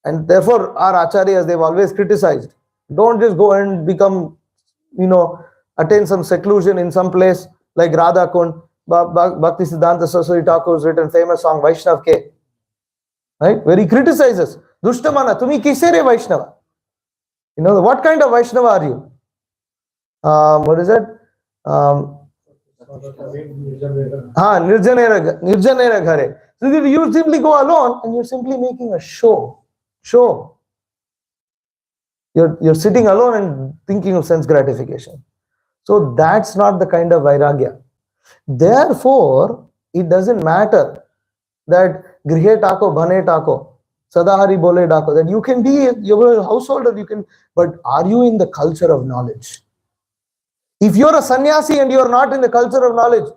And therefore, our acharyas, they've always criticized. Don't just go and become, attain some seclusion in some place like Radha Kund. Bhakti Siddhanta Saraswati Thakur's written famous song Vaishnav Ke, right? Where he criticizes. Dushtamana, tumi kisere Vaishnava? What kind of Vaishnava are you? What is that? Nirjanera ghare. So you simply go alone and you're simply making a show. You're sitting alone and thinking of sense gratification. So that's not the kind of vairagya. Therefore, it doesn't matter that grihe tako, bhane tako, sadahari bole dako, that you can be your householder, but are you in the culture of knowledge? If you're a sannyasi and you're not in the culture of knowledge,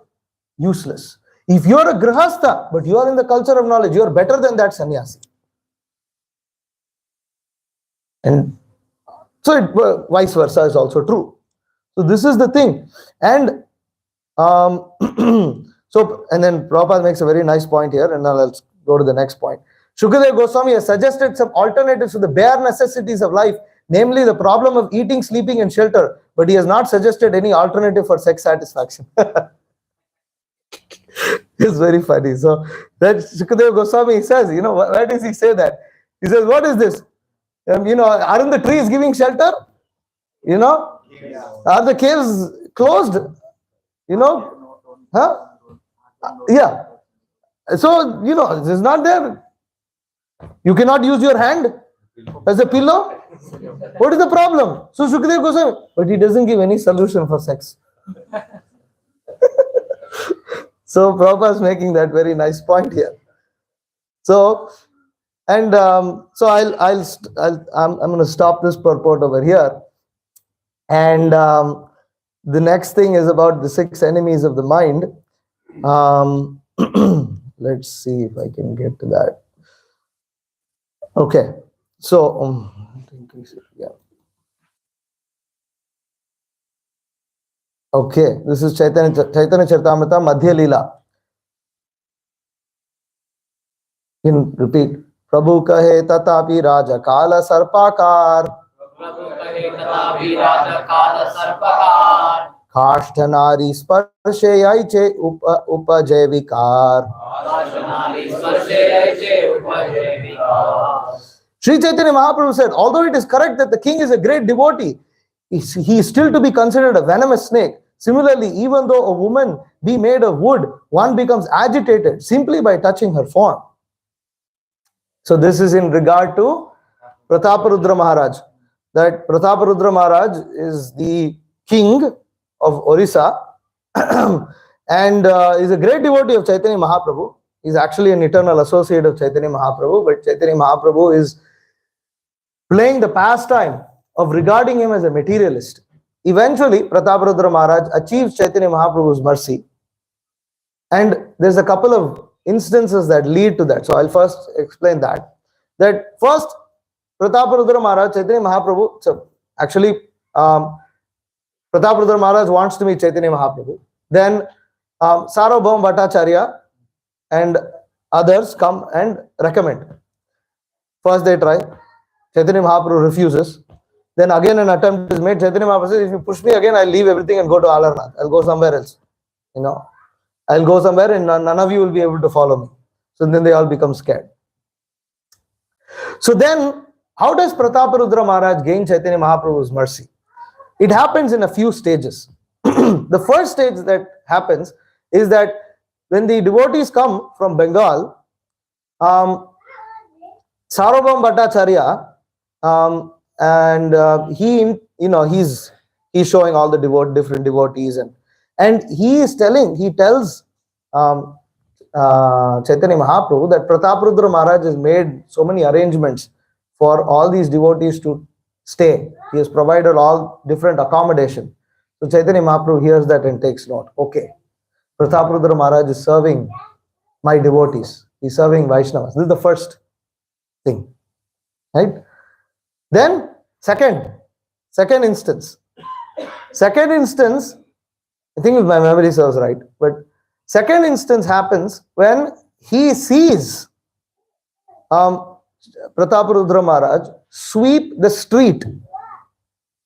useless. If you are a grihastha, but you are in the culture of knowledge, you are better than that sannyasi. And so vice versa is also true. So this is the thing. And and then Prabhupada makes a very nice point here, and now let's go to the next point. Shukadeva Goswami has suggested some alternatives to the bare necessities of life, namely the problem of eating, sleeping, and shelter, but he has not suggested any alternative for sex satisfaction. It's very funny. So that Shukadeva Goswami says, why does he say that? He says, what is this? Aren't the trees giving shelter? Are the caves closed? Huh? Yeah. So, this is not there. You cannot use your hand as a pillow. What is the problem? So Shukadeva Goswami, but he doesn't give any solution for sex. So Prabhupada is making that very nice point here. So, and so I'm going to stop this purport over here. And the next thing is about the 6 enemies of the mind. Let's see if I can get to that. Okay, so yeah. Okay, this is Chaitanya Charitamrita Madhya Leela. In repeat, Prabhu kahe tatapi raja kala sarpakar. Prabhu kahe tatapi raja kala sarpakar. Kashtanari sparshe yaiche upajevikar. Kashtanari sparshe yaiche upajevikar. Sri Chaitanya Mahaprabhu said, although it is correct that the king is a great devotee, he is still to be considered a venomous snake. Similarly, even though a woman be made of wood, one becomes agitated simply by touching her form. So this is in regard to Prataparudra Maharaj. That Prataparudra Maharaj is the king of Orissa and is a great devotee of Chaitanya Mahaprabhu. He is actually an eternal associate of Chaitanya Mahaprabhu, but Chaitanya Mahaprabhu is playing the pastime of regarding him as a materialist. Eventually, Prataparudra Maharaj achieves Chaitanya Mahaprabhu's mercy. And there's a couple of instances that lead to that. So I'll first explain that. That first, Prataparudra Maharaj, Chaitanya Mahaprabhu, so actually, Prataparudra Maharaj wants to meet Chaitanya Mahaprabhu. Then Sarvabhauma Bhattacharya and others come and recommend. First they try. Chaitanya Mahaprabhu refuses. Then again an attempt is made. Chaitanya Mahaprabhu says, if you push me again, I'll leave everything and go to Alarnath. I'll go somewhere else. I'll go somewhere and none of you will be able to follow me. So then they all become scared. So then, how does Prataparudra Maharaj gain Chaitanya Mahaprabhu's mercy? It happens in a few stages. The first stage that happens is that when the devotees come from Bengal, Sarvabhauma Bhattacharya, and he's showing all the different devotees, and he tells Chaitanya Mahaprabhu that Prataparudra Maharaj has made so many arrangements for all these devotees to stay. He has provided all different accommodation. So Chaitanya Mahaprabhu hears that and takes note. Okay, Prataparudra Maharaj is serving my devotees. He's serving Vaishnavas. This is the first thing. Right? Then second instance. Second instance, I think if my memory serves right, but second instance happens when he sees Prataparudra Maharaj sweep the street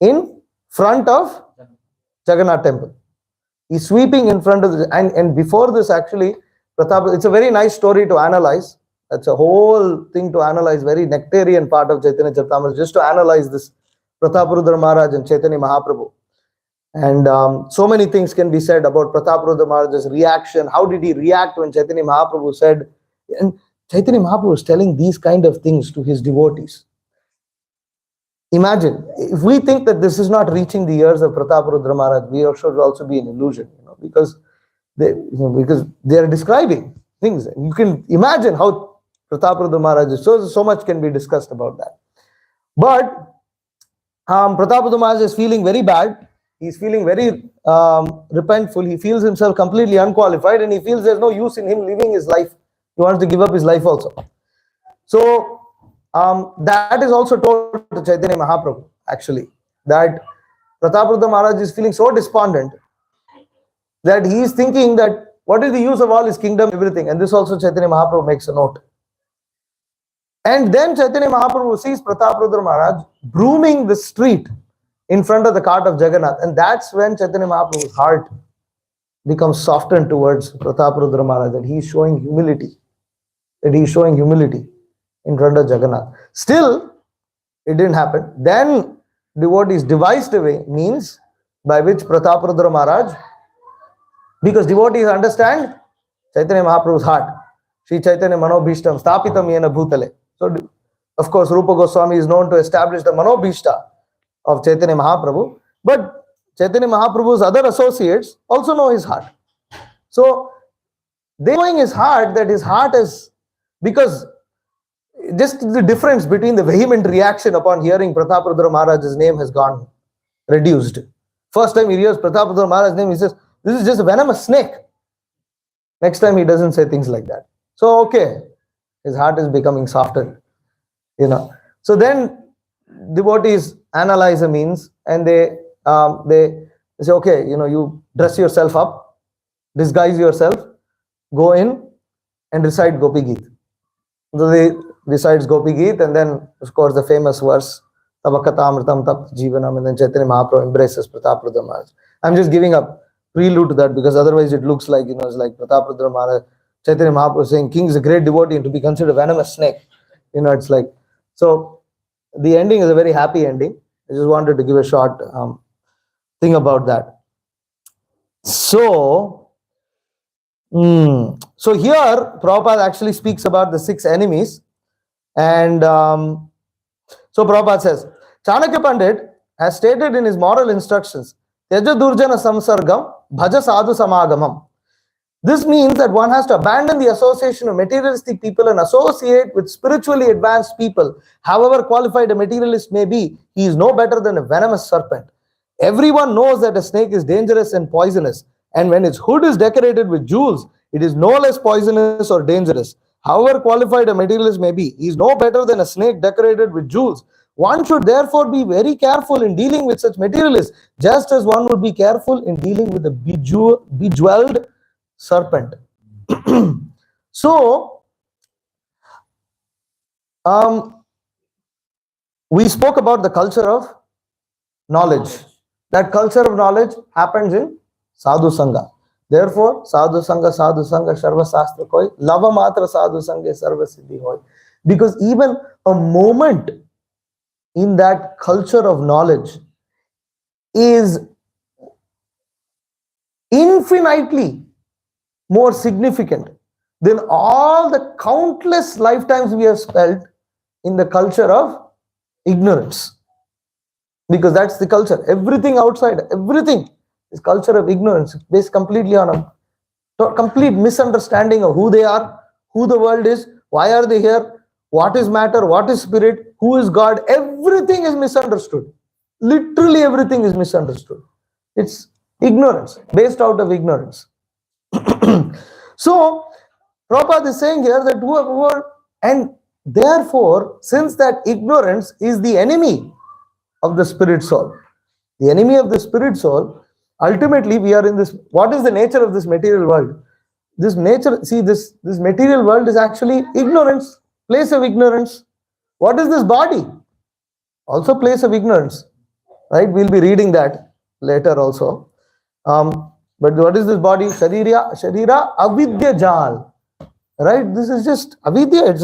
in front of Jagannath temple. He's sweeping in front of and before this actually, it's a very nice story to analyze. That's a whole thing to analyze, very nectarian part of Chaitanya Charitamrita, just to analyze this Prataparudra Maharaj and Chaitanya Mahaprabhu. And so many things can be said about Prataparudra Maharaj's reaction. How did he react when Chaitanya Mahaprabhu said, and Chaitanya Mahaprabhu was telling these kind of things to his devotees. Imagine, if we think that this is not reaching the ears of Prataparudra Maharaj, we should also be an illusion, because they are describing things. You can imagine how Prataparudra Maharaj is. So much can be discussed about that. But Prataparudra Maharaj is feeling very bad, He's feeling very repentful. He feels himself completely unqualified, and he feels there's no use in him living his life. He wants to give up his life also. So that is also told to Chaitanya Mahaprabhu, actually, that Prataparudra Maharaj is feeling so despondent that he is thinking that what is the use of all his kingdom, everything. And this also Chaitanya Mahaprabhu makes a note. And then Chaitanya Mahaprabhu sees Prataparudra Maharaj brooming the street in front of the cart of Jagannath. And that's when Chaitanya Mahaprabhu's heart becomes softened towards Prataparudra Maharaj, that he is showing humility. That he is showing humility in front of Jagannath. Still, it didn't happen. Then devotees devised a way, means by which Prataparudra Maharaj, because devotees understand Chaitanya Mahaprabhu's heart. Sri Chaitanya Manobhishtam Stapitam Yena Bhutale. So, of course, Rupa Goswami is known to establish the Manobhishta of Chaitanya Mahaprabhu, but Chaitanya Mahaprabhu's other associates also know his heart. So, they knowing his heart, that his heart is, because just the difference between the vehement reaction upon hearing Prataparudra Maharaj's name has gone reduced. First time he hears Prataparudra Maharaj's name, he says, this is just a venomous snake. Next time he doesn't say things like that. So, okay, his heart is becoming softer, So then devotees analyze the means, and they say, okay, you dress yourself up, disguise yourself, go in and recite Gopi Geet. So they recites Gopi Geet, and then of course the famous verse, Tabakatamritam Tap Jivanam, and then Chaitanya Mahaprabhu embraces Prataparudra Maharaj. I'm just giving a prelude to that, because otherwise it looks like, it's like Prataparudra Maharaj, Chaitanya Mahaprabhu saying, king is a great devotee and to be considered a venomous snake. It's like, so the ending is a very happy ending. I just wanted to give a short thing about that. So here Prabhupada actually speaks about the 6 enemies, and so Prabhupada says, Chanakya Pandit has stated in his moral instructions, Tyaja Durjana Samsargam Bhaja Sadhu Samagamam. This means that one has to abandon the association of materialistic people and associate with spiritually advanced people. However qualified a materialist may be, he is no better than a venomous serpent. Everyone knows that a snake is dangerous and poisonous, and when its hood is decorated with jewels, it is no less poisonous or dangerous. However qualified a materialist may be, he is no better than a snake decorated with jewels. One should therefore be very careful in dealing with such materialists, just as one would be careful in dealing with a bejeweled serpent. So, we spoke about the culture of knowledge. That culture of knowledge happens in Sadhu Sangha. Therefore, Sadhu Sangha, Sarva Sastra Koi, Lava Matra Sadhu Sangha, Sarva Siddhi Hoi. Because even a moment in that culture of knowledge is infinitely more significant than all the countless lifetimes we have spent in the culture of ignorance. Because that's the culture. Everything outside, everything is culture of ignorance, based completely on a complete misunderstanding of who they are, who the world is, why are they here, what is matter, what is spirit, who is God. Everything is misunderstood. Literally everything is misunderstood. It's ignorance, based out of ignorance. So, Prabhupada is saying here that whoever, and therefore, since that ignorance is the enemy of the spirit soul, the enemy of the spirit soul, ultimately we are in this, what is the nature of this material world? This nature, see, this material world is actually ignorance, place of ignorance. What is this body? Also place of ignorance, right? We'll be reading that later also. But what is this body? Sharira avidya jal, right? This is just avidya.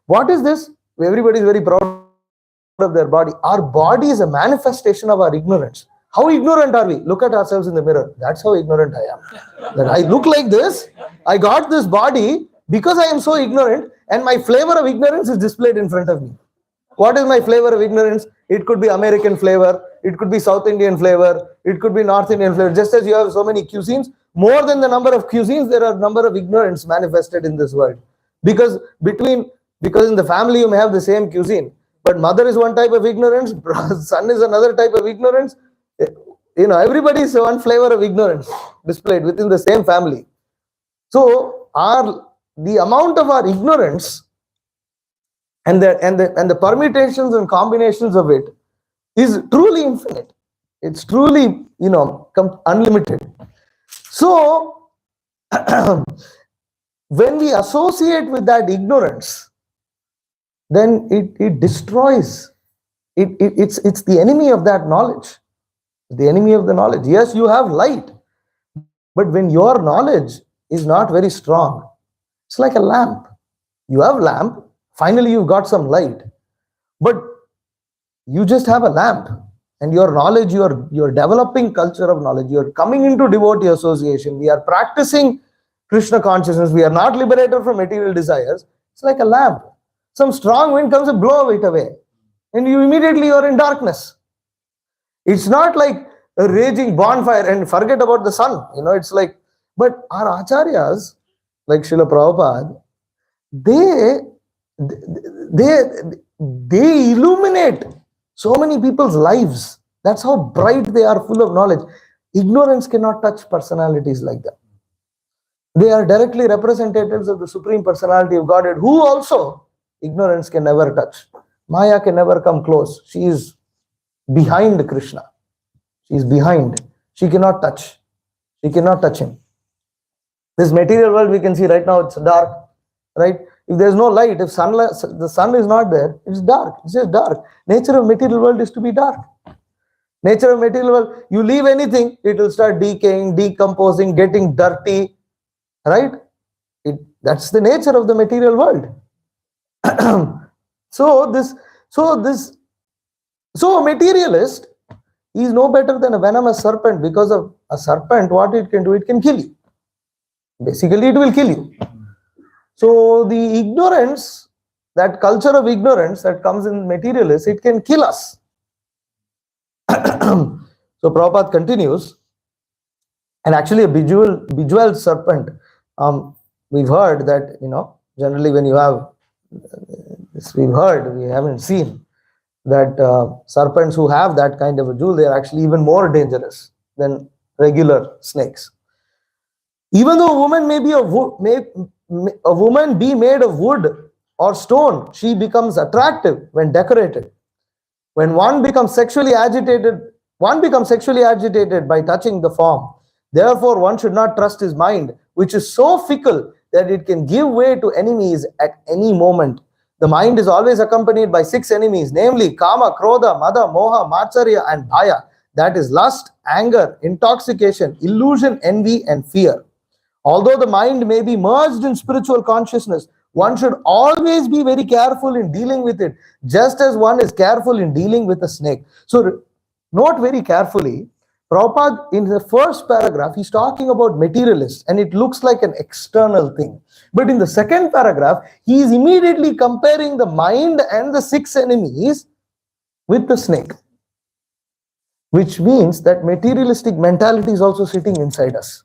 What is this? Everybody is very proud of their body. Our body is a manifestation of our ignorance. How ignorant are we? Look at ourselves in the mirror. That's how ignorant I am. That I look like this. I got this body because I am so ignorant, and my flavor of ignorance is displayed in front of me. What is my flavor of ignorance? It could be American flavor, it could be South Indian flavor, it could be North Indian flavor. Just as you have so many cuisines, more than the number of cuisines, there are number of ignorance manifested in this world. Because in the family you may have the same cuisine, but mother is one type of ignorance, son is another type of ignorance. everybody is one flavor of ignorance displayed within the same family. So the amount of our ignorance and the permutations and combinations of it is truly infinite. It's truly, unlimited. So when we associate with that ignorance, then it destroys. It's the enemy of that knowledge. The enemy of the knowledge. Yes, you have light, but when your knowledge is not very strong, it's like a lamp. You have lamp, finally you've got some light, but you just have a lamp, and your knowledge, you're developing culture of knowledge, you're coming into devotee association, we are practicing Krishna consciousness, we are not liberated from material desires. It's like a lamp. Some strong wind comes and blow it away, and you immediately are in darkness. It's not like a raging bonfire and forget about the sun. It's like, but our acharyas, like Srila Prabhupada, they illuminate so many people's lives. That's how bright they are, full of knowledge. Ignorance cannot touch personalities like that. They are directly representatives of the Supreme Personality of Godhead, who also ignorance can never touch. Maya can never come close. She is behind Krishna. She is behind. She cannot touch. She cannot touch him. This material world we can see right now, it's dark, right? If there's no light, if the sun is not there, it's dark. It's just dark. Nature of material world is to be dark. Nature of material world, you leave anything, it will start decaying, decomposing, getting dirty, right? That's the nature of the material world. So a materialist is no better than a venomous serpent, because of a serpent, what it can do, it can kill you. Basically, it will kill you. So the ignorance, that culture of ignorance that comes in materialists, it can kill us. So Prabhupada continues, and actually a bejeweled serpent, we've heard that, generally when you have this, we haven't seen that serpents who have that kind of a jewel, they are actually even more dangerous than regular snakes. Even though a woman may be a woman be made of wood or stone, she becomes attractive when decorated. When one becomes sexually agitated by touching the form. Therefore, one should not trust his mind, which is so fickle that it can give way to enemies at any moment. The mind is always accompanied by 6 enemies, namely Kama, Krodha, Mada, Moha, Matsarya, and Bhaya. That is lust, anger, intoxication, illusion, envy, and fear. Although the mind may be merged in spiritual consciousness, one should always be very careful in dealing with it, just as one is careful in dealing with a snake. So note very carefully, Prabhupada in the first paragraph, he's talking about materialists, and it looks like an external thing. But in the second paragraph, he is immediately comparing the mind and the 6 enemies with the snake, which means that materialistic mentality is also sitting inside us.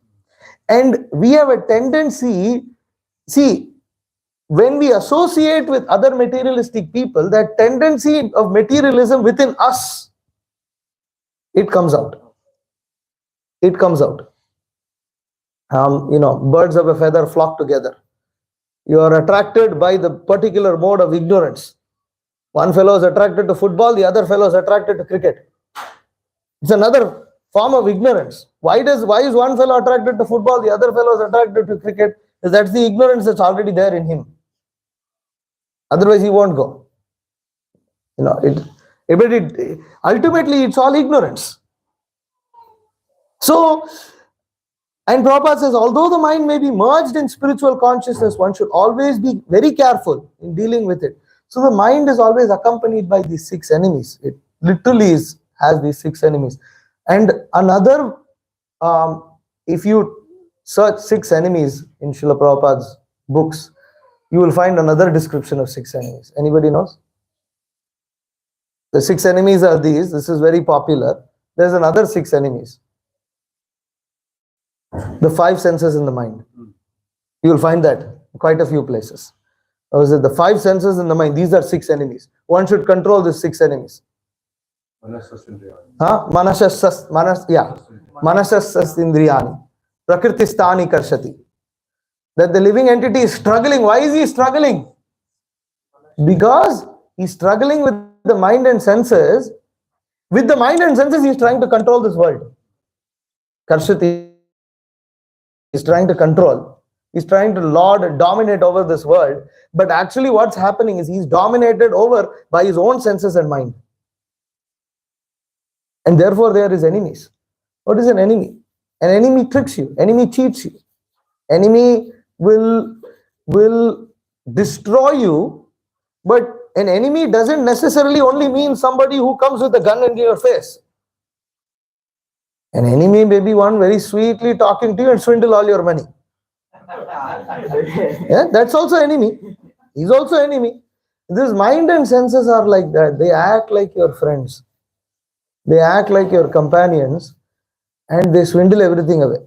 And we have a tendency, when we associate with other materialistic people, that tendency of materialism within us, it comes out. It comes out. Birds of a feather flock together. You are attracted by the particular mode of ignorance. One fellow is attracted to football, the other fellow is attracted to cricket. It's another form of ignorance. Why is one fellow attracted to football, the other fellow is attracted to cricket? Because that's the ignorance that's already there in him. Otherwise, he won't go. Ultimately, it's all ignorance. So, and Prabhupada says, although the mind may be merged in spiritual consciousness, one should always be very careful in dealing with it. So the mind is always accompanied by these 6 enemies. It literally has these 6 enemies. And another, if you search 6 enemies in Srila Prabhupada's books, you will find another description of 6 enemies. Anybody knows? The 6 enemies are these. This is very popular. There's another 6 enemies. The 5 senses in the mind. You will find that quite a few places. The 5 senses in the mind, these are 6 enemies. One should control these 6 enemies. Manasas indriyani. Prakritistani karshati. That the living entity is struggling. Why is he struggling? Because he's struggling with the mind and senses. With the mind and senses, he's trying to control this world. Karshati is trying to control. He's trying to lord and dominate over this world. But actually, what's happening is he's dominated over by his own senses and mind. And therefore, there is enemies. What is an enemy? An enemy tricks you. Enemy cheats you. Enemy will destroy you. But an enemy doesn't necessarily only mean somebody who comes with a gun in your face. An enemy may be one very sweetly talking to you and swindle all your money. Yeah, that's also enemy. He's also enemy. This mind and senses are like that. They act like your friends. They act like your companions, and they swindle everything away.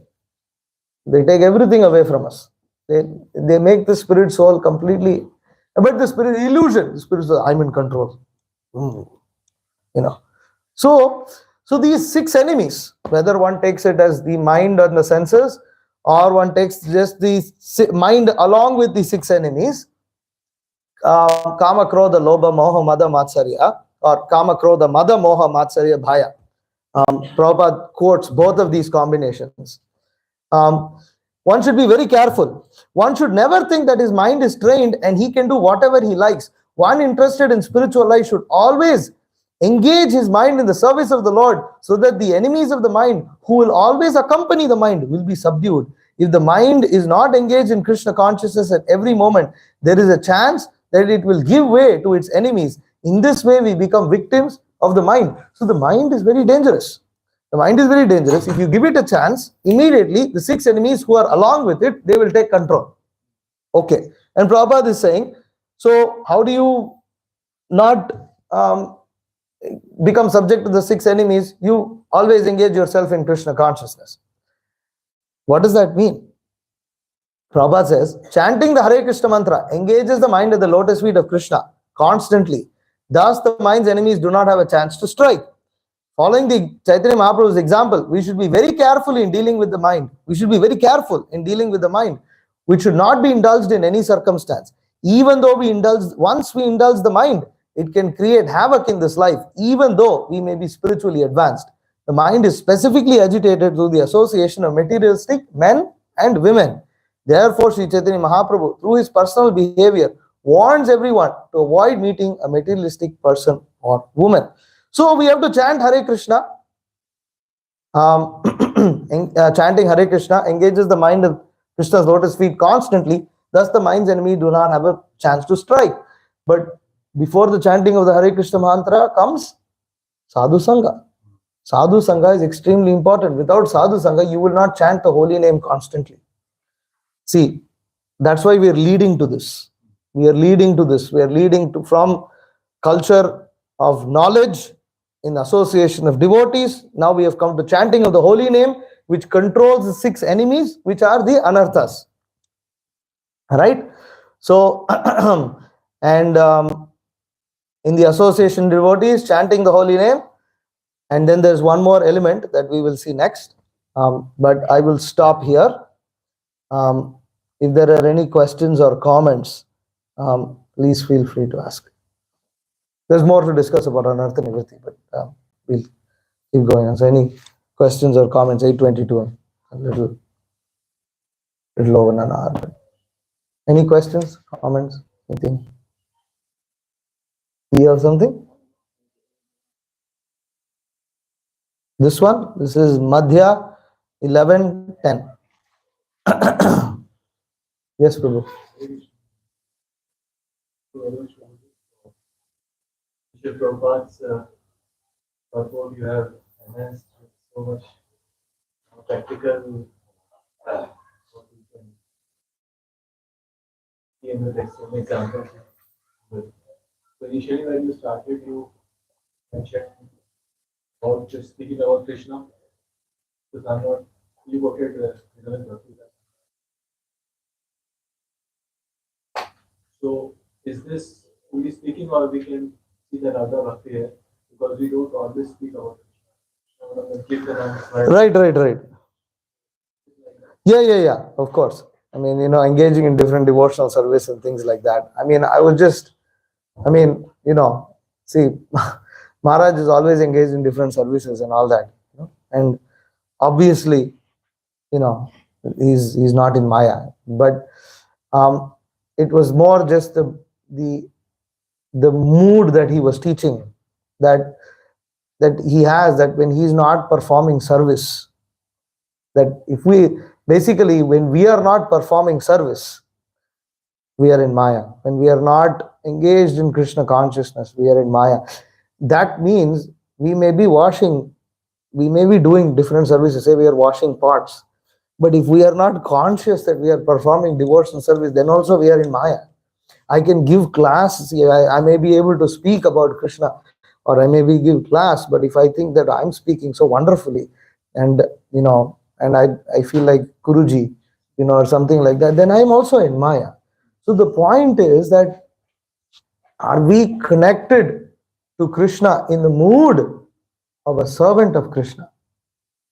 They take everything away from us. They make the spirit soul completely. But the spirit illusion. The spirit says, I'm in control. So these 6 enemies, whether one takes it as the mind and the senses, or one takes just the mind along with the 6 enemies, Kama, Krodha, Lobha, Moha, Mada, Matsarya, or Kama, Krodha, Mada, Moha, Matsarya, Bhaya. Prabhupada quotes both of these combinations. One should be very careful. One should never think that his mind is trained and he can do whatever he likes. One interested in spiritual life should always engage his mind in the service of the Lord, so that the enemies of the mind, who will always accompany the mind, will be subdued. If the mind is not engaged in Krishna consciousness at every moment, there is a chance that it will give way to its enemies. In this way, we become victims of the mind. So the mind is very dangerous. The mind is very dangerous. If you give it a chance, immediately the 6 enemies who are along with it, they will take control. Okay. And Prabhupada is saying, so how do you not become subject to the 6 enemies? You always engage yourself in Krishna consciousness. What does that mean? Prabhupada says, chanting the Hare Krishna mantra engages the mind at the lotus feet of Krishna constantly. Thus, the mind's enemies do not have a chance to strike. Following the Chaitanya Mahaprabhu's example, we should be very careful in dealing with the mind. We should be very careful in dealing with the mind, which should not be indulged in any circumstance. Even though once we indulge the mind, it can create havoc in this life, even though we may be spiritually advanced. The mind is specifically agitated through the association of materialistic men and women. Therefore, Sri Chaitanya Mahaprabhu, through his personal behavior, warns everyone to avoid meeting a materialistic person or woman. So we have to chant Hare Krishna. Chanting Hare Krishna engages the mind of Krishna's lotus feet constantly. Thus, the mind's enemy do not have a chance to strike. But before the chanting of the Hare Krishna mantra comes Sadhu Sangha. Sadhu Sangha is extremely important. Without Sadhu Sangha, you will not chant the holy name constantly. See, that's why we are leading to this. We are leading to from culture of knowledge in association of devotees. Now we have come to chanting of the holy name, which controls the 6 enemies, which are the Anarthas. Right? So, and in the association devotees, chanting the holy name. And then there's one more element that we will see next. But I will stop here. If there are any questions or comments, please feel free to ask. There's more to discuss about Anartha Nivritti, but we'll keep going on. So any questions or comments? 8:22, a little over an hour. But any questions, comments, anything? You have something? This one? This is Madhya 11:10. Yes, Prabhu. Prabhupada's purport you have enhanced so much practical what we can see in the text, some examples. So initially when you started, you mentioned about just speaking about Krishna. So I'm not you quoted So is this only speaking, or we can see that other Bhakti here? because we don't always speak about it. Right. Yeah. Of course. I mean, engaging in different devotional service and things like that. I mean, see, Maharaj is always engaged in different services and all that. And obviously, he's not in Maya. But it was more just the mood that he was teaching, that he has, that when he's not performing service, that when we are not performing service, we are in Maya. When we are not engaged in Krishna consciousness, we are in Maya. That means we may be doing different services, say we are washing pots, but if we are not conscious that we are performing devotional service, then also we are in Maya. I can give class, I may be able to speak about Krishna, or I may be give class, but if I think that I'm speaking so wonderfully, and I feel like Guruji, or something like that, then I'm also in Maya. So the point is that, are we connected to Krishna in the mood of a servant of Krishna?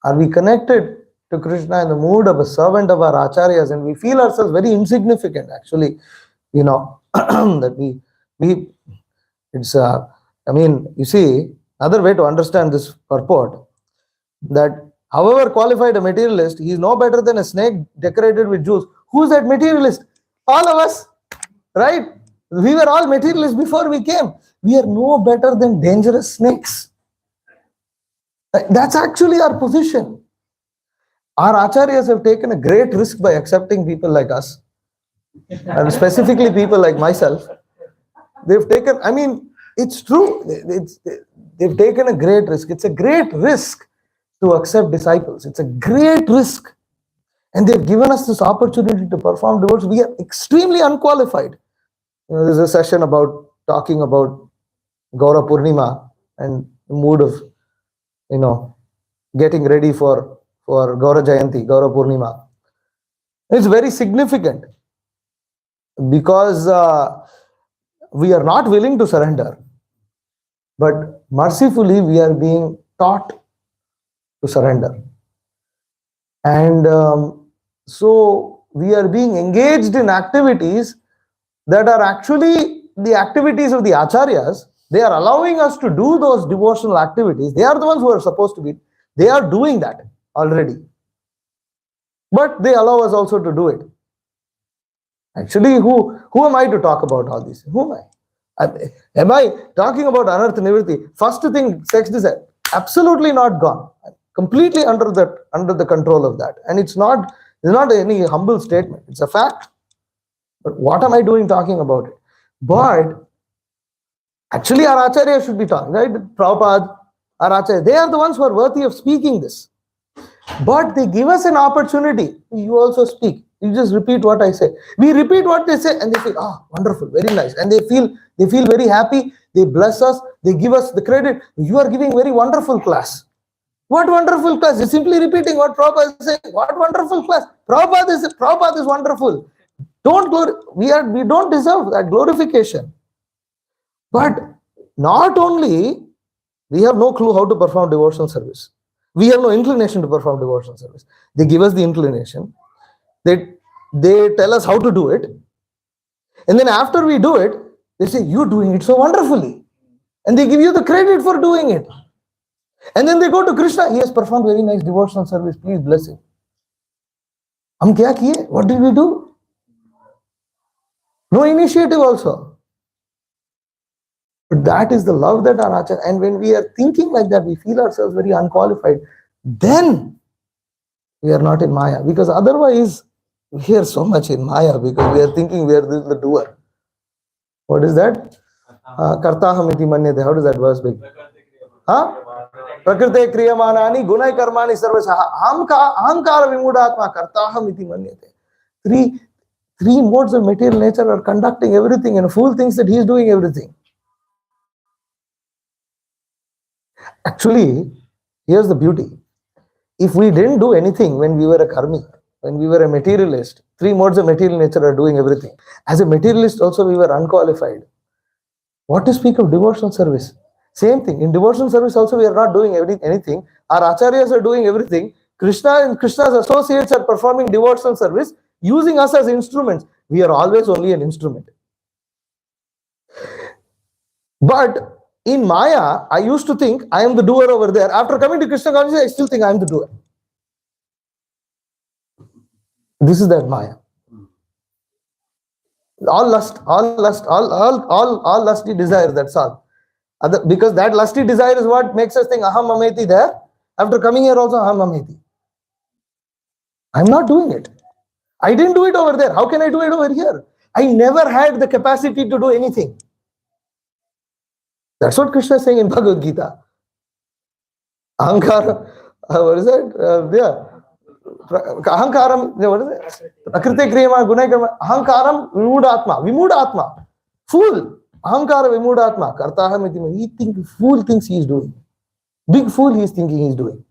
Are we connected to Krishna in the mood of a servant of our acharyas, and we feel ourselves very insignificant, actually, that you see, another way to understand this purport, that however qualified a materialist, he is no better than a snake decorated with jewels. Who is that materialist? All of us, right? We were all materialists before we came. We are no better than dangerous snakes. That's actually our position. Our acharyas have taken a great risk by accepting people like us, and specifically people like myself. They've taken, it's true, they've taken a great risk. It's a great risk to accept disciples. It's a great risk. And they've given us this opportunity to perform devotion. We are extremely unqualified. There's a session talking about Gaura Purnima and the mood of, getting ready for Gaura Jayanti, Gaura Purnima. It's very significant because we are not willing to surrender, but mercifully we are being taught to surrender. And so we are being engaged in activities that are actually the activities of the acharyas. They are allowing us to do those devotional activities. They are the ones who are supposed to be. They are doing that already. But they allow us also to do it. Actually, who am I to talk about all this? Who am I? Am I talking about Anartha Nivritti? First thing, sex is absolutely not gone. Completely under the control of that. And it's not any humble statement. It's a fact. But what am I doing talking about it? But actually our acharya should be talking, right? Prabhupada, our acharya, they are the ones who are worthy of speaking this. But they give us an opportunity. You also speak. You just repeat what I say. We repeat what they say and they feel, wonderful, very nice. And they feel very happy. They bless us. They give us the credit. You are giving very wonderful class. What wonderful class? You're simply repeating what Prabhupada is saying. What wonderful class? Prabhupada is wonderful. We don't deserve that glorification. But not only we have no clue how to perform devotional service. We have no inclination to perform devotional service. They give us the inclination. They tell us how to do it. And then after we do it, they say, you're doing it so wonderfully. And they give you the credit for doing it. And then they go to Krishna. He has performed very nice devotional service. Please bless him. Hum kya kiye? What did we do? No initiative also. But that is the love that our acharya. And when we are thinking like that, we feel ourselves very unqualified. Then we are not in Maya. Because otherwise, we are so much in Maya because we are thinking we are the doer. What is that? Kartaham iti manyate. How does that verse begin? Prakrite kriyamanani gunai karmani sarvasaha ahamkara vimudatma kartaham iti manyate. Three modes of material nature are conducting everything, and a fool thinks that he is doing everything. Actually, here's the beauty. If we didn't do anything when we were a karmi, when we were a materialist, three modes of material nature are doing everything. As a materialist also we were unqualified. What to speak of devotional service? Same thing. In devotional service also, we are not doing anything. Our acharyas are doing everything. Krishna and Krishna's associates are performing devotional service, using us as instruments. We are always only an instrument. But in Maya, I used to think I am the doer over there. After coming to Krishna consciousness, I still think I am the doer. This is that Maya. All lust, all lusty desires, that's all. Because that lusty desire is what makes us think aham mameti there. After coming here also aham mameti. I'm not doing it. I didn't do it over there. How can I do it over here? I never had the capacity to do anything. That's what Krishna is saying in Bhagavad Gita. Ahankara, what is that? Yeah. Ahankaram, what is it? Akrite kriyama, gunai karma. Ahankaram, vimuda atma. Fool. Ahankara vimuda atma. Kartaha miti. Fool thinks he is doing. Big fool he is thinking he is doing.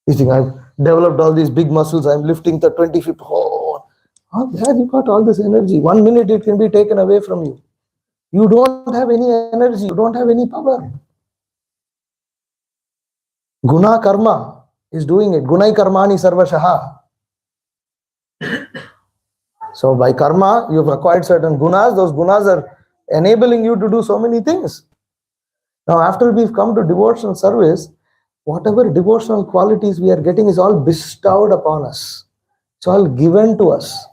He's thinking, I've developed all these big muscles, I'm lifting the 20 feet. Oh, there you got all this energy. 1 minute it can be taken away from you. You don't have any energy, you don't have any power. Guna karma is doing it. Gunai karmani sarvashaha. So by karma, you have acquired certain gunas. Those gunas are enabling you to do so many things. Now after we've come to devotional service, whatever devotional qualities we are getting is all bestowed upon us. It's all given to us.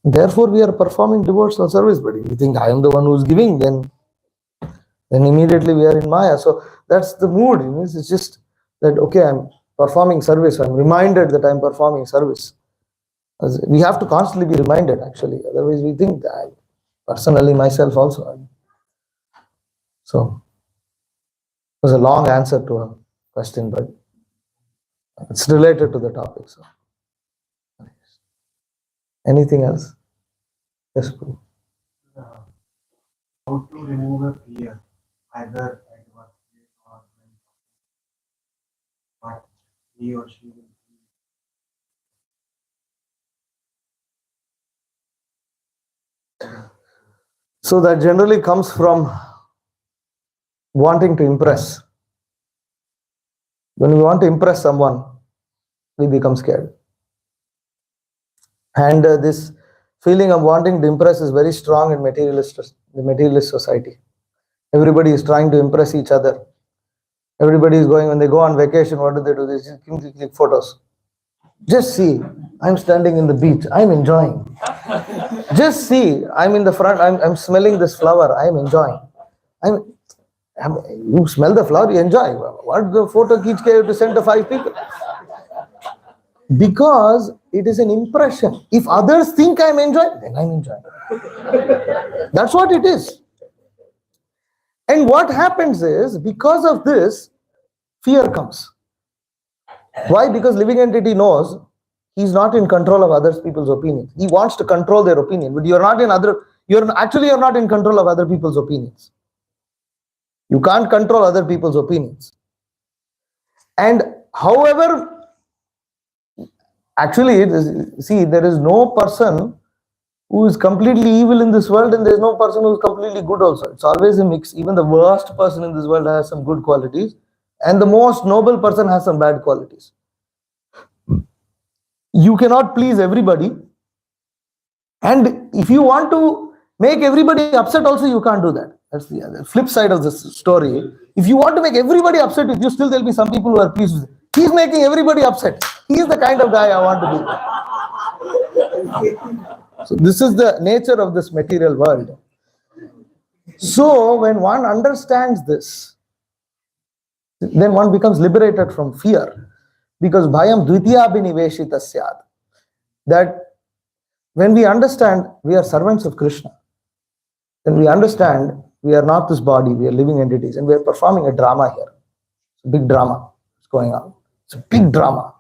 Therefore, we are performing devotional service. But if you think I am the one who is giving, then immediately we are in Maya. So that's the mood. It's just that, okay, I'm performing service. I'm reminded that I'm performing service. We have to constantly be reminded, actually. Otherwise, we think that personally, myself also. So it was a long answer to a question, but it's related to the topic. So, anything else? Yes, please. How to remove a fear, either at workplace or when what he or she will feel. So that generally comes from wanting to impress. When we want to impress someone, we become scared. And this feeling of wanting to impress is very strong in the materialist society. Everybody is trying to impress each other. Everybody is going, when they go on vacation, what do? They just click photos. Just see, I'm standing in the beach, I'm enjoying. Just see, I'm in the front, I'm smelling this flower, I'm enjoying. You smell the flower, you enjoy. What the photo you have to send to 5 people? Because it is an impression. If others think I'm enjoying, then I'm enjoying. That's what it is. And what happens is, because of this, fear comes. Why? Because living entity knows he's not in control of other people's opinions. He wants to control their opinion, but you're not in control of other people's opinions. You can't control other people's opinions. And however, actually, see, there is no person who is completely evil in this world, and there is no person who is completely good also. It's always a mix. Even the worst person in this world has some good qualities, and the most noble person has some bad qualities. You cannot please everybody, and if you want to make everybody upset also, you can't do that. That's the flip side of this story. If you want to make everybody upset with you, still there'll be some people who are pleased with it. He's making everybody upset. He's the kind of guy I want to be. So this is the nature of this material world. So when one understands this, then one becomes liberated from fear. Because bhayam dvitiya biniveshita syad. That when we understand we are servants of Krishna, then we understand we are not this body, we are living entities, and we are performing a drama here. It's a big drama is going on. It's a big drama,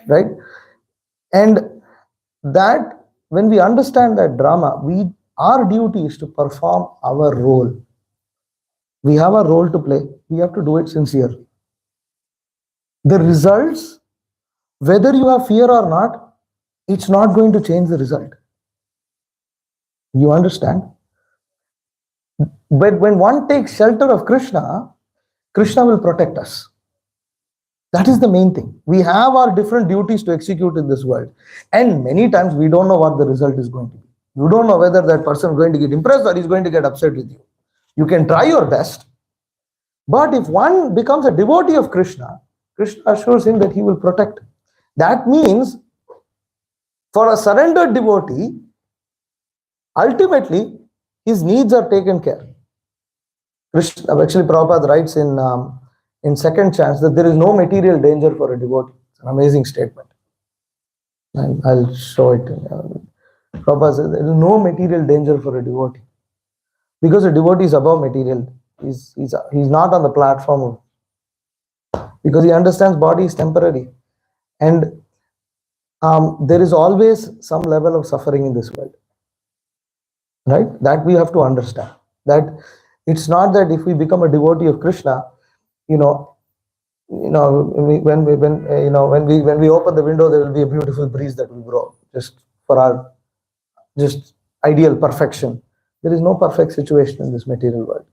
right? And that when we understand that drama, our duty is to perform our role. We have a role to play. We have to do it sincerely. The results, whether you have fear or not, it's not going to change the result. You understand? But when one takes shelter of Krishna, Krishna will protect us. That is the main thing. We have our different duties to execute in this world. And many times we don't know what the result is going to be. You don't know whether that person is going to get impressed or is going to get upset with you. You can try your best. But if one becomes a devotee of Krishna, Krishna assures him that he will protect. That means for a surrendered devotee, ultimately his needs are taken care. Krishna, actually Prabhupada writes in second chants that there is no material danger for a devotee. It's an amazing statement. And I'll show it. Prabhupada says there is no material danger for a devotee. Because a devotee is above material. He's not on the platform because he understands body is temporary. And there is always some level of suffering in this world. Right? That we have to understand. That it's not that if we become a devotee of Krishna, when we open the window, there will be a beautiful breeze that will blow just for our just ideal perfection. There is no perfect situation in this material world,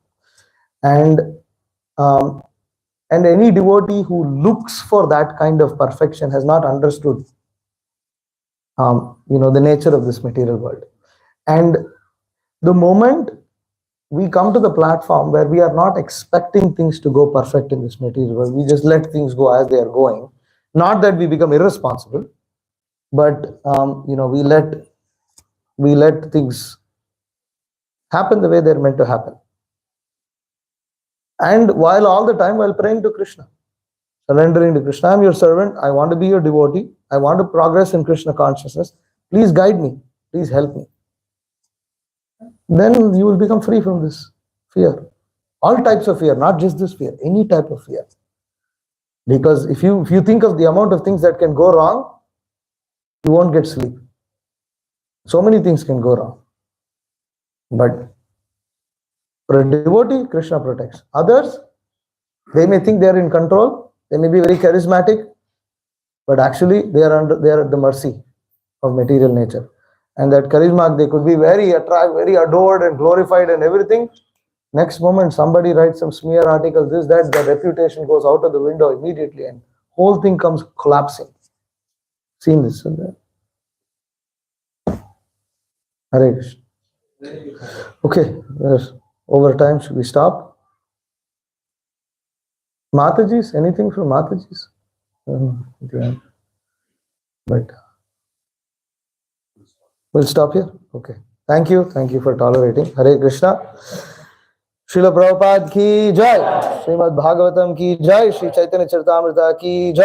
and any devotee who looks for that kind of perfection has not understood the nature of this material world. And the moment we come to the platform where we are not expecting things to go perfect in this material world, we just let things go as they are going. Not that we become irresponsible, but we let things happen the way they're meant to happen. And all the time while praying to Krishna, surrendering to Krishna, I'm your servant, I want to be your devotee, I want to progress in Krishna consciousness, please guide me, please help me. Then you will become free from this fear. All types of fear, not just this fear, any type of fear. Because if you think of the amount of things that can go wrong, you won't get sleep. So many things can go wrong. But for a devotee, Krishna protects. Others, they may think they are in control, they may be very charismatic, but actually they are at the mercy of material nature. And that charisma, they could be very attractive, very adored and glorified and everything. Next moment, somebody writes some smear article, this, that, the reputation goes out of the window immediately and whole thing comes collapsing. Seen this? Hare Krishna. Okay, over time, should we stop? Matajis, anything from Matajis? But we'll stop here. Okay. Thank you for tolerating. Hare Krishna. Srila Prabhupada ki jai. Srimad Bhagavatam ki jai. Shri Chaitanya Charitamrita ki jai.